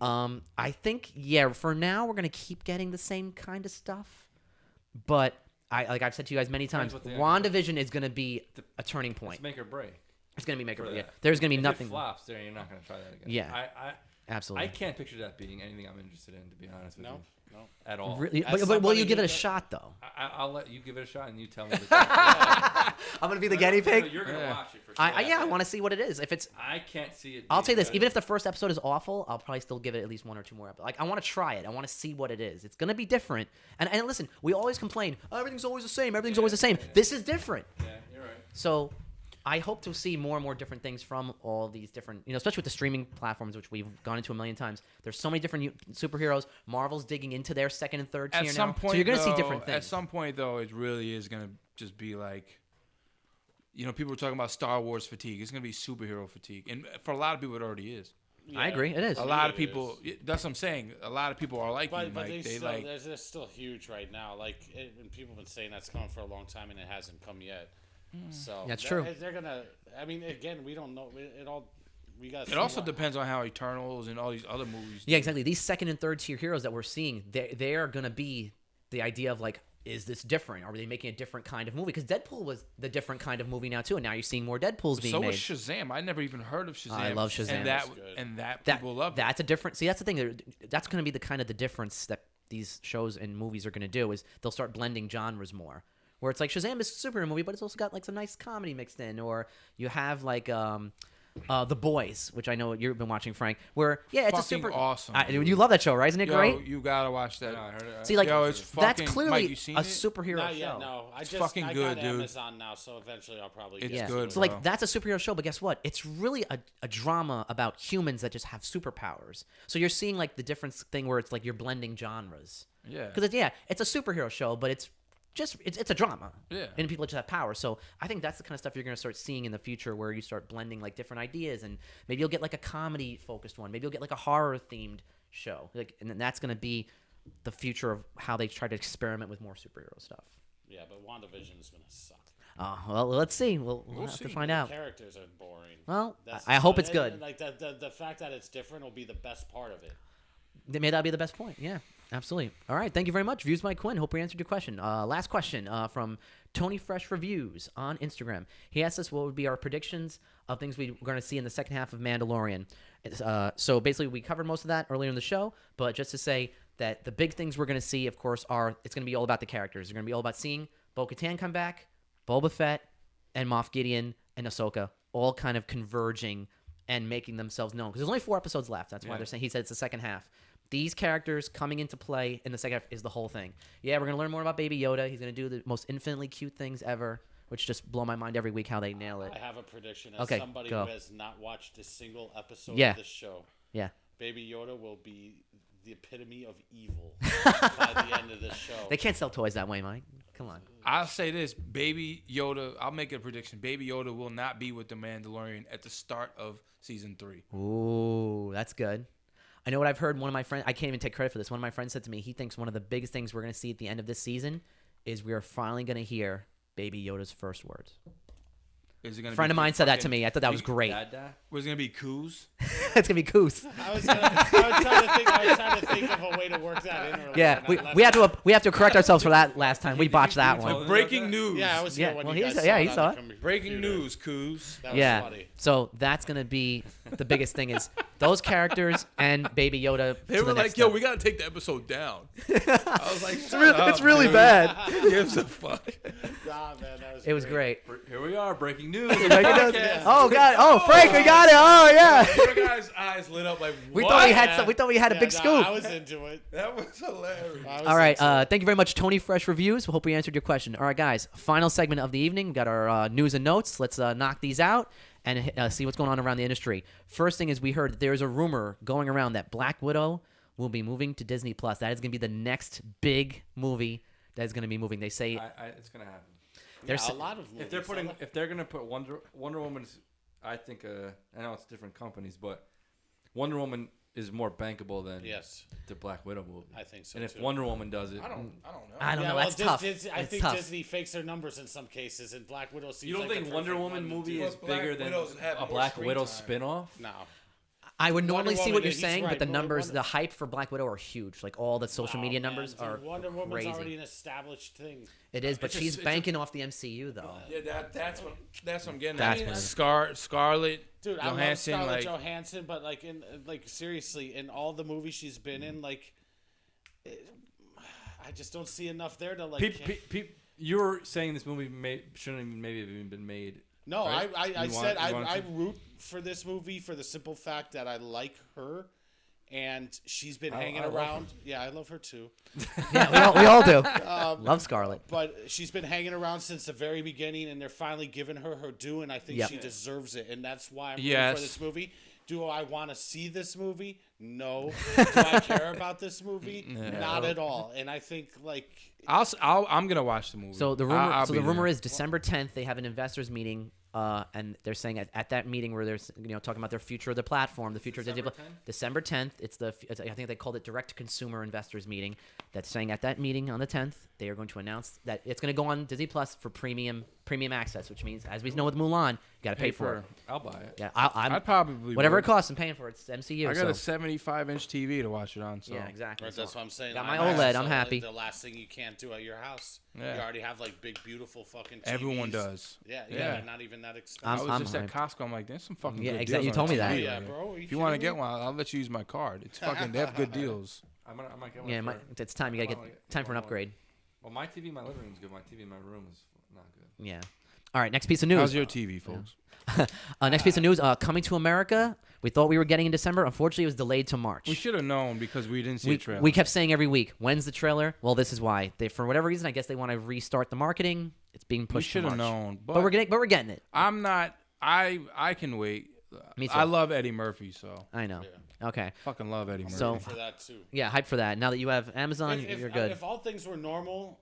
I think, for now, we're going to keep getting the same kind of stuff. But like I've said to you guys many times, Depends WandaVision is going to be a turning point. It's make or break. It's going to be make or for break. Yeah. that. There's going to be If nothing. It flops there, you're not going to try that again. Yeah. I Absolutely. can't picture that being anything I'm interested in, to be honest with No, you. no. At all. Really? As But will you somebody give it a who- shot, though? I'll let you give it a shot and you tell me. I'm going to be the guinea pig? You're going to Yeah. watch it for sure. I want to see what it is. If it's, I can't see it. I'll being say this: good. even if the first episode is awful, I'll probably still give it at least 1 or 2 more episodes. Like I want to try it. I want to see what it is. It's gonna be different. And listen, we always complain, oh, everything's always the same. Everything's always the same. This is different. Yeah, you're right. So, I hope to see more and more different things from all these different, especially with the streaming platforms, which we've gone into a million times. There's so many different superheroes. Marvel's digging into their second and third tier At some now, point, so you're gonna see though- different things. At some point, though, it really is gonna just be like, people are talking about Star Wars fatigue. It's gonna be superhero fatigue, and for a lot of people, it already is. I agree. It is. A lot of it people. That's what I'm saying. A lot of people are like you, But Mike. They still, like. they're still huge right now. Like, and people have been saying that's coming for a long time, and it hasn't come yet. So That's true. They're gonna. I mean, again, we don't know. It all. We got. It also depends on how Eternals and all these other movies. Yeah, exactly. These second and third tier heroes that we're seeing, they are gonna be the idea of like, is this different? Are they making a different kind of movie? Because Deadpool was the different kind of movie now too, and now you're seeing more Deadpools being So made. was Shazam. I never even heard of Shazam. I love Shazam. And that people love. That's a different. See, that's the thing. That's going to be the kind of the difference that these shows and movies are going to do is they'll start blending genres more. Where it's like Shazam is a superhero movie, but it's also got like some nice comedy mixed in. Or you have like The Boys, which I know you've been watching, Frank. Where it's Fucking a super awesome. you love that show, right? Isn't it Yo, great? you gotta watch that. I heard it. See, like Yo, it's that's fucking- clearly Mike, you seen a it? superhero Not show. yet, no. I fucking got good, dude. Amazon now, so eventually I'll probably It's get good, to So it. bro. like that's a superhero show, but guess what? It's really a drama about humans that just have superpowers. So you're seeing like the different thing where it's like you're blending genres. Yeah. Because it's a superhero show, but it's a drama. Yeah. And people just have power. So I think that's the kind of stuff you're going to start seeing in the future where you start blending like different ideas, and maybe you'll get like a comedy focused one. Maybe you'll get like a horror themed show. Like, and then that's going to be the future of how they try to experiment with more superhero stuff. Yeah, but WandaVision is going to suck. Well, let's see. We'll have see. to find The out. characters are boring. Well, That's I hope it's and, good. Like the fact that it's different will be the best part of it. May that be the best point. Yeah, absolutely. All right. Thank you very much. Views by Quinn. Hope we answered your question. Last question from Tony Fresh Reviews on Instagram. He asked us what would be our predictions of things we're going to see in the second half of Mandalorian. So basically, we covered most of that earlier in the show, but just to say that the big things we're going to see, of course, are it's going to be all about the characters. It's going to be all about seeing Bo-Katan come back, Boba Fett, and Moff Gideon and Ahsoka all kind of converging and making themselves known. Because there's only 4 episodes left. That's why they're saying he said it's the second half. These characters coming into play in the second half is the whole thing. Yeah, we're going to learn more about Baby Yoda. He's going to do the most infinitely cute things ever, which just blow my mind every week how they nail it. I have a prediction. As Okay, somebody go. who has not watched a single episode Yeah. of this show, Yeah. Baby Yoda will be the epitome of evil by the end of this show. They can't sell toys that way, Mike. Come on. I'll say this, Baby Yoda. I'll make a prediction. Baby Yoda will not be with the Mandalorian at the start of season 3. Ooh, that's good. I know what I've heard. One of my friends, I can't even take credit for this. One of my friends said to me, he thinks one of the biggest things we're going to see at the end of this season is we are finally going to hear Baby Yoda's first words. Is it gonna A friend be of mine said that to fucking- me. I thought that was great. Dada? Was it gonna be Coos? It's going to be Coos. I was trying to think of a way to work that in. Earlier, Yeah, and I we left have that. to correct ourselves for that last time. We botched that we one. told- Breaking news. Yeah, I was Yeah, here when well, you he guys saw- yeah, saw he it on saw the it. computer. Breaking news, Coos. That was Yeah. funny. So that's going to be the biggest thing is those characters and Baby Yoda. They to were the next like, "Yo, step. we gotta take the episode down." I was like, It's really bad. Who gives a fuck? Nah, man, that was It was great. Here we are, breaking news. Oh God! Oh Frank, we got it! Oh yeah! Your guys' eyes lit up like, We what? thought we had Yeah. some. We thought we had a Yeah, big nah, scoop. I was into it. That was hilarious. I was All right. into it. Thank you very much, Tony Fresh Reviews. We hope we answered your question. All right, guys. Final segment of the evening. We got our news and notes. Let's knock these out and see what's going on around the industry. First thing is we heard that there's a rumor going around that Black Widow will be moving to Disney Plus. That is going to be the next big movie that is going to be moving. They say It's gonna happen. they're Yeah, sa- a lot of movies. If they're gonna put Wonder Woman's, I think I know it's different companies, but Wonder Woman is more bankable than Yes, the Black Widow movie. I think so. And if too. Wonder Woman does it, I don't know. I don't Yeah, know. well, That's tough. I It's think tough. Disney fakes their numbers in some cases, and Black Widow seems you don't like think the Wonder perfect Woman one to movie do. is But Black bigger than Widows have a more Black screen Widow time. spinoff? No. I would Wonder normally see Woman, what you're he's saying, right. but the Wonder numbers, Woman- the hype for Black Widow are huge. Like all the social Oh, media man, numbers dude, are Wonder Woman's crazy. already an established thing. It is, but It's a- she's it's a- banking off the MCU though. Yeah, that's what I'm getting. That's at. Scarlett Dude, I love Johansson, Scarlett like Johansson, but seriously, in all the movies she's been in, I just don't see enough there to You're saying this movie shouldn't even maybe have even been made. No, right? I You said want- you want I to- root for this movie for the simple fact that I like her, and she's been hanging I love around. Yeah, I love her too. Yeah, we all do. Love Scarlet. But she's been hanging around since the very beginning, and they're finally giving her due, and I think Yep. she deserves it, and that's why I'm rooting Yes. for this movie. Do I want to see this movie? No. Do I care about this movie? Not at all. And I think I'm gonna watch the movie. So the rumor, I'll so be the rumor there. is December 10th. They have an investors meeting, and they're saying at that meeting where they're talking about their future of the platform, the future of Disney. December 10th. It's I think they called it direct to consumer investors meeting. That's saying at that meeting on the 10th they are going to announce that it's going to go on Disney Plus for premium access, which means as we know with Mulan, got to pay for it. I'll buy it. Yeah, I'm I'd probably whatever would. it costs. I'm paying for it. It's MCU. I got a so. 75-inch TV to watch it on. So Yeah, exactly. Right, that's what I'm saying. Got my IMAX OLED, is I'm happy. The last thing you can't do at your house. Yeah. You already have like big, beautiful fucking TVs. Everyone does. Yeah, Yeah. they're not even that I expensive. was just hyped. at Costco. I'm like, there's some fucking Yeah, good exactly. deals You on told me TV that. right Yeah, here. bro. If you want to get one, I'll let you use my card. It's fucking. They have good deals. I might get one. Yeah, it's time. You got to Well, get time for an well, upgrade. Well, my TV in my living room is good. My TV in my room is not good. Yeah. All right, next piece of news. How's your TV, folks? Next piece of news. Coming to America. We thought we were getting in December. Unfortunately, it was delayed to March. We should have known because we didn't see a trailer. We kept saying every week, when's the trailer? Well, this is why. They, for whatever reason, I guess they want to restart the marketing. It's being We pushed to should have March. known. But we're getting it. I'm not. I can wait. Me too. I love Eddie Murphy, so I know. Okay. fucking love Eddie Murphy. So- For that too. Yeah, hype for that. Now that you have Amazon, If, you're good. If all things were normal,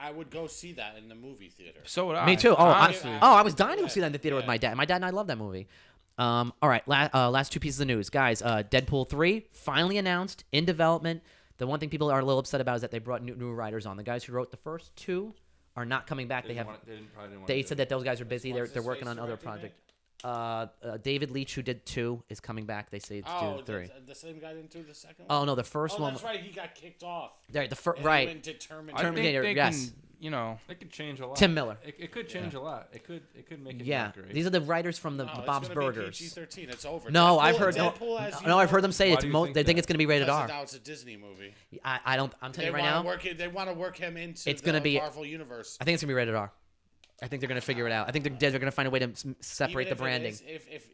I would go see that in the movie theater. So would I. Me too. Honestly. I was dying to see that in the theater with Yeah. my dad. My dad and I love that movie. All right, last two pieces of news, guys. Deadpool 3 finally announced, in development. The one thing people are a little upset about is that they brought new writers on. The guys who wrote the first two are not coming back. They said that those guys are busy. What's They're his working face on other directing projects. David Leitch, who did 2, is coming back. They say to do 3. The same guy didn't do the second one? Oh no, the first Oh, one. that's right. He got kicked off. Right, the first And right. He went to Terminator. I think Terminator, they yes. can, you know. It could change a lot. Tim Miller. It could change a lot. It could make it Yeah, not great. these are the writers from the No, it's Bob's gonna be Burgers. PG-13. It's over. No, Deadpool- I've heard Deadpool, as you no, I've know, heard them say Why it's do you they think think that? it's going to be rated because R. now it's a Disney movie. I don't. I'm telling They you right want now. to work it. They want to work him into It's the gonna be- Marvel universe. I think it's gonna be rated R. I think they're gonna figure it out. I think they're gonna find a way to separate Even the if it branding. is- if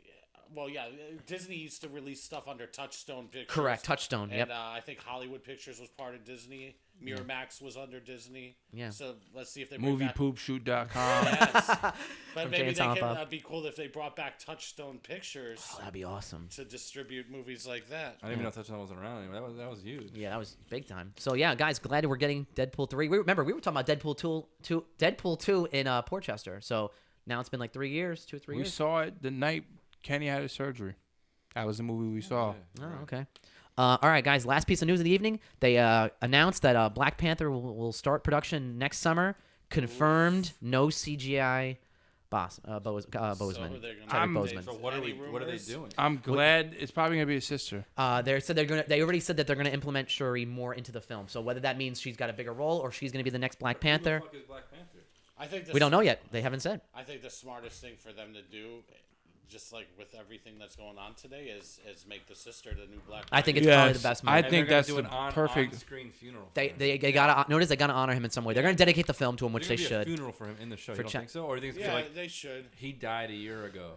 well, yeah, Disney used to release stuff under Touchstone Pictures. Correct, Touchstone. And Yep. I think Hollywood Pictures was part of Disney. Miramax was under Disney. Yeah. So let's see if they bring back. Moviepoopshoot.com. Yes. But From maybe Jay and they Silent can. Bob. That'd be cool if they brought back Touchstone Pictures Oh, that'd be awesome. to distribute movies like that. I didn't even know Touchdown wasn't around anymore. That was huge. Yeah, that was big time. So yeah, guys, glad we're getting Deadpool 3. We were talking about Deadpool 2 in Portchester. So now it's been like 3 years, 2 or 3 We years. saw it the night Kenny had his surgery. That was the movie we saw. Oh, okay. All right, guys. Last piece of news of the evening. They announced that Black Panther will start production next summer. Confirmed. No CGI. Bozeman. they're gonna- Chadwick Boseman. So what are Any they rumors? doing? I'm glad it's probably gonna be his sister. They already said that they're gonna implement Shuri more into the film. So whether that means she's got a bigger role or she's gonna be the next Black Panther, Who the fuck is Black Panther? I think we don't know yet. They haven't said. I think the smartest thing for them to do, just like with everything that's going on today, is make the sister the new Black Panther. I think it's Yes, probably the best move. I And think they're gonna that's do the an perfect- on-screen funeral. They gotta notice they gotta honor him in some way. They're gonna dedicate the film to him, which they There's gonna be a should. funeral for him in the show. For You don't Cha- think so? Or do you think it's Yeah, like they should. he died a year ago?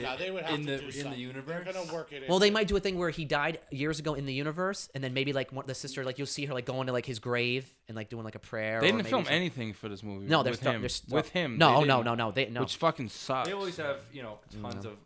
No, they would have in to the do in something. the universe. They're gonna work it in. Well, they might do a thing where he died years ago in the universe, and then maybe like the sister, like you'll see her like going to like his grave and like doing like a prayer. They or didn't maybe film she- anything for this movie. No, with him. there's With him. No, they no, didn't, no, no. Which fucking sucks. They always have tons of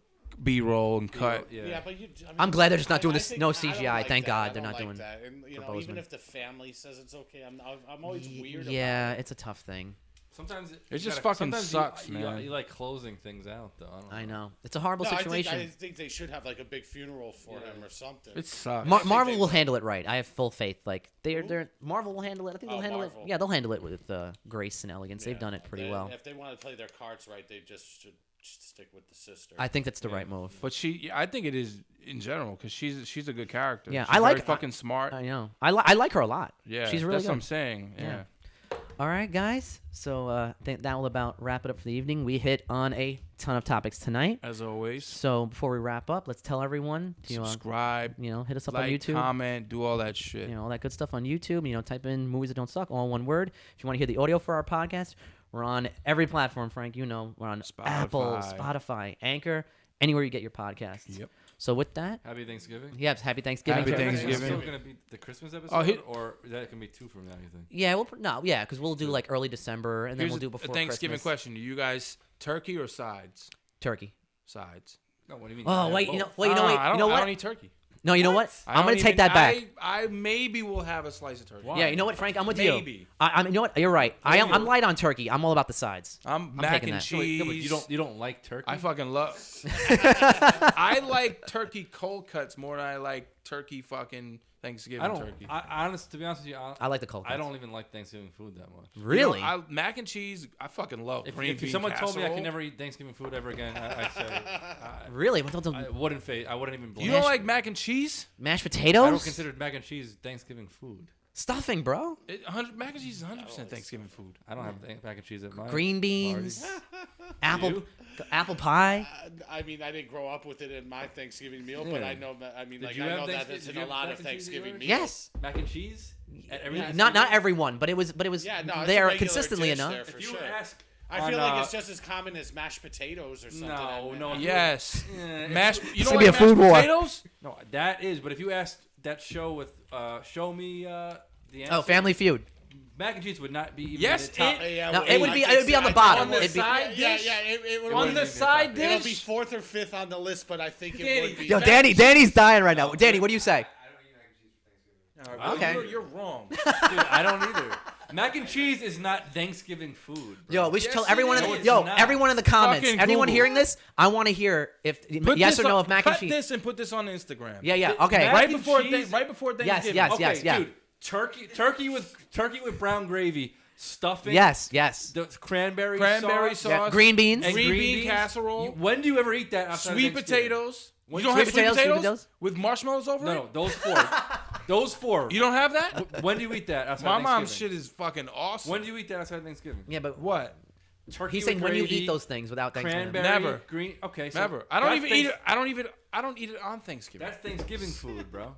B-roll and cut. Yeah, but you. I mean, I'm glad they're just not doing I this- think- no I don't CGI, like thank that. God I they're don't not like doing that. And you for know, even Bozeman. if the family says it's okay, I'm always weird. Yeah, about it. it's a tough thing. sometimes It just fucking sucks, man. You like closing things out though. I know it's a horrible No, situation. I think they should have like a big funeral for him or something. It sucks. Marvel they will will. handle it right. I have full faith. Like they're Marvel will handle it. I think they'll Oh, handle Marvel. it. Yeah, they'll handle it with grace and elegance. They've done it pretty well. If they want to play their cards right, they just should stick with the sister. I think that's the right move. But I think it is in general because she's a good character. Yeah, She's I like- very fucking smart. I know. I like her a lot. Yeah, she's really that's what I'm good. saying. Yeah. All right, guys. So I think that will about wrap it up for the evening. We hit on a ton of topics tonight. As always, So before we wrap up, let's tell everyone to subscribe, hit us up like, on YouTube. comment, do all that shit. All that good stuff on YouTube. Type in movies that don't suck, all one word. If you want to hear the audio for our podcast, we're on every platform, Frank. We're on Apple, Spotify, Anchor, anywhere you get your podcasts. Yep. So with that, Happy Thanksgiving. yes, happy Thanksgiving. Happy to everyone. Is it Thanksgiving. still gonna be the Christmas episode, or that can be 2 from now? You think? Yeah, because we'll do like early December, and then Here's we'll do a before Thanksgiving Christmas. question: Do you guys turkey or sides? Turkey. Sides. No, what do you mean? Oh Yeah, wait, both. I know I don't what? eat turkey. No, you know what? I I'm don't gonna take even- that back. I maybe will have a slice of turkey. Why? Yeah, you know what, Frank? I'm with Maybe. you. You know what? You're right. I'm light on turkey. I'm all about the sides. I'm mac taking and that. cheese. No, but you don't like turkey? I fucking love. I like turkey cold cuts more than I like turkey fucking Thanksgiving I don't. turkey. To be honest with you, I like the cold I cuts. don't even like Thanksgiving food that much. Really? You know, mac and cheese, I fucking love. Green If bean someone told me I casserole. could never eat Thanksgiving food ever again, I'd say Really? What the I wouldn't even. You don't like mac and cheese? mashed I potatoes? don't consider mac and cheese Thanksgiving food. Stuffing, bro. Mac and cheese is 100% Thanksgiving food. I don't have mac and cheese at my Green beans, parties. apple pie. I mean, I didn't grow up with it in my Thanksgiving meal, Yeah. but I know. I mean, Did like you I have know that Thanksgiving- it's did in you a have lot of mac and cheese at Thanksgiving yours? meals. Yes. Mac and cheese at every Not Thanksgiving? everyone, but it was Yeah, no, it's a there regular consistently dish enough. there for If you sure. ask, I feel like it's just as common as mashed potatoes or something. No. Yes. Yeah, Mashed. You It's don't gonna like be a food mashed war. potatoes? no, that is. But if you asked that show with show me the answer, Oh, Family Feud. mac and cheese would not be even Yes, at the top. Yeah, No, well, it would I be- think it would be so. on the I bottom. think It'd be- side yeah, dish? yeah, it would On be- the be side top. dish? It'll be 4th or 5th on the list, but I think it Danny, would be. Yo, Danny's dying right now. Danny, what do you say? Okay. Okay. You're wrong. Dude, I don't either. Mac and cheese is not Thanksgiving food. Bro. Yo, we should Yes, tell it everyone. is. In No, the, it's yo, not. everyone in the comments. Fucking Anyone Google. hearing this? I want to hear if Put yes or this no on- if mac and cut cheese. this and put this on Instagram. Yeah. Okay. Mac Right and before cheese? right before Yes, Thanksgiving. yes, Okay, yes, yeah. dude. Turkey with brown gravy, stuffing. Yes. The cranberry Cranberry Yeah, sauce. green beans. and green bean beans. casserole. When do you ever eat that? Outside of Sweet Thanksgiving? potatoes. You Sweet don't have sweet potatoes, sweet potatoes potatoes? with marshmallows over No, it? those four. Those four. You don't have that? When do you eat that outside My of mom's Thanksgiving? shit is fucking awesome. When do you eat that outside of Thanksgiving? Yeah, but What? Turkey he's with saying when you gravy, eat those things without Thanksgiving. cranberry, Never. green. Okay, so Never. I don't that's even eat it. I don't eat it on Thanksgiving. That's Thanksgiving food, bro.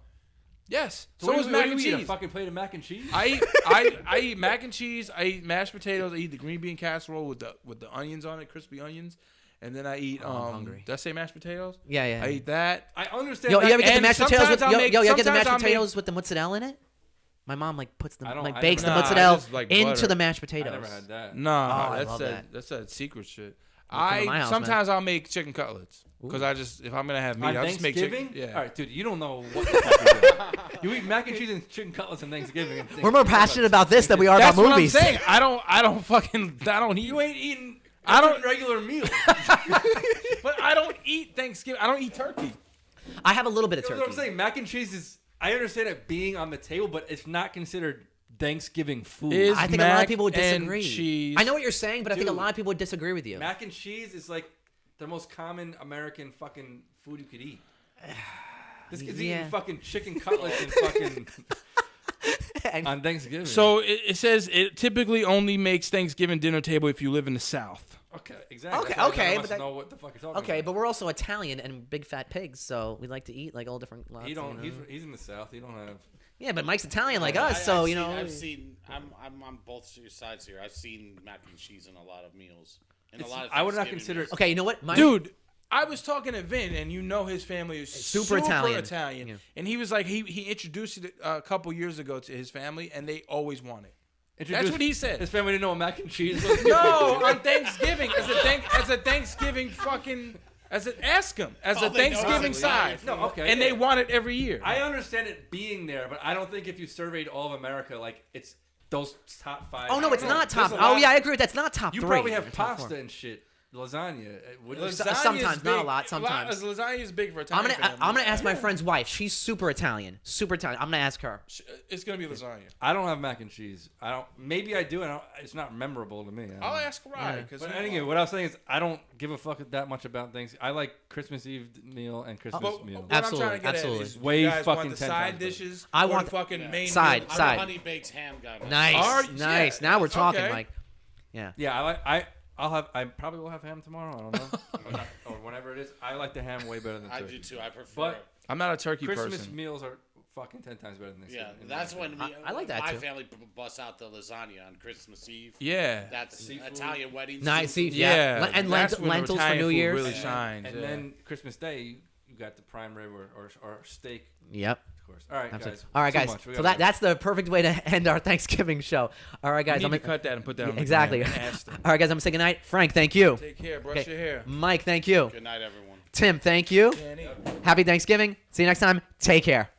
Yes. So So what is do mac you and eat? A cheese. fucking plate of mac and cheese? I eat mac and cheese. I eat mashed potatoes. I eat the green bean casserole with the onions on it, crispy onions, and then I eat. I'm hungry. Did I say mashed potatoes? Yeah. I eat that. I understand. Yo, that. you ever get the And mashed potatoes with sometimes I'll make- you ever get the sometimes mashed I'll make- potatoes with the mozzarella in it? My mom like puts the I don't- like I bakes the never- Nah, I mozzarella just like into butter. the mashed I potatoes. never had that. Nah, I love that. that's that secret shit. come to my house, Sometimes I'll make chicken cutlets because I just if I'm gonna have meat, On I'll just make Thanksgiving? chicken. Yeah. All right, dude, you don't know what the fuck you're doing. You eat mac and cheese and chicken cutlets on Thanksgiving. and We're more passionate about this than we are That's about what movies. I'm saying. I don't eat. You ain't eating. I don't- That's a regular meal. But I don't eat Thanksgiving. I don't eat turkey. I have a little bit of That's turkey. what I'm saying. Mac and cheese is. I understand it being on the table, but it's not considered Thanksgiving food. Is I think a lot of mac people would and disagree. cheese. I know what you're saying, but I think a Dude. lot of people would disagree with you. Mac and cheese is like the most common American fucking food you could eat. This kid's Yeah. eating fucking chicken cutlets and fucking And- on Thanksgiving. So it says it typically only makes Thanksgiving dinner table if you live in the South. okay, exactly. Okay, That's why okay, none of but us that- know what the fuck you're talking okay, about. but we're also Italian and big fat pigs, so we like to eat like all different lots. He don't. you know? He's in the South. He don't have. Yeah, but Mike's Italian like us, so you know. I've seen. I'm on both your sides here. I've seen mac and cheese in a lot of meals. In a lot of I would not Thanksgiving consider meals. Okay, you know what, Mike? Dude, I was talking to Vin, and you know his family is Super Italian. Yeah. And he was like, he introduced it a couple years ago to his family, and they always want it. Introduced- what he said. His family didn't know what mac and cheese was. No, on Thanksgiving, as a Thanksgiving fucking, ask him, as All a they know is Thanksgiving Italian side. food. No, okay. And yeah. they want it every year. I understand it being there, but I don't think if you surveyed all of America, like it's those top five. Oh no, it's not top. There's a Oh lot- yeah, I agree with that's not top You three. probably have It's top pasta four. and shit, lasagna. Sometimes, not a lot, sometimes. Lasagna is big for I'm Italian gonna families. ask my friend's wife. She's super Italian. Super Italian. I'm gonna ask her. It's gonna be lasagna. I don't have mac and cheese. I don't. Maybe I do, and it's not memorable to me. I don't I'll know. ask Ryan. But anyway, what I was saying is, I don't give a fuck that much about things. I like Christmas Eve meal and Christmas meal. What I'm Absolutely, trying to get absolutely. at is, Way you guys fucking want the 10 side times better. dishes. I or want the fucking main side, meal? I'm side. a honey baked ham guy. Nice, Are- nice. yeah, Now we're talking, okay. Mike. Yeah. Yeah, I'll have. I probably will have ham tomorrow. I don't know, or whenever it is. I like the ham way better than I turkey. do too. I prefer. But it. I'm not a turkey Christmas person. meals are fucking 10 times better than this. Yeah, that's when we, I like that my too. family busts out the lasagna on Christmas Eve. Yeah. That's seafood. Italian weddings. Nice. See, Yeah. yeah. And that's when the lentils for Italian New food Year's. really shines. And yeah. then Christmas Day, you got the prime rib or steak, Yep. of course. All right, Absolutely. guys. All right, Too guys. much. We So gotta go. that's the perfect way to end our Thanksgiving show. All right, guys. You I'm need to gonna cut that and put that on the exactly. gram and ask them. All right, guys. I'm gonna say goodnight. Frank, thank you. Take care. Brush Okay. your hair. Mike, thank you. Good night, everyone. Tim, thank you. Danny. Happy Thanksgiving. See you next time. Take care.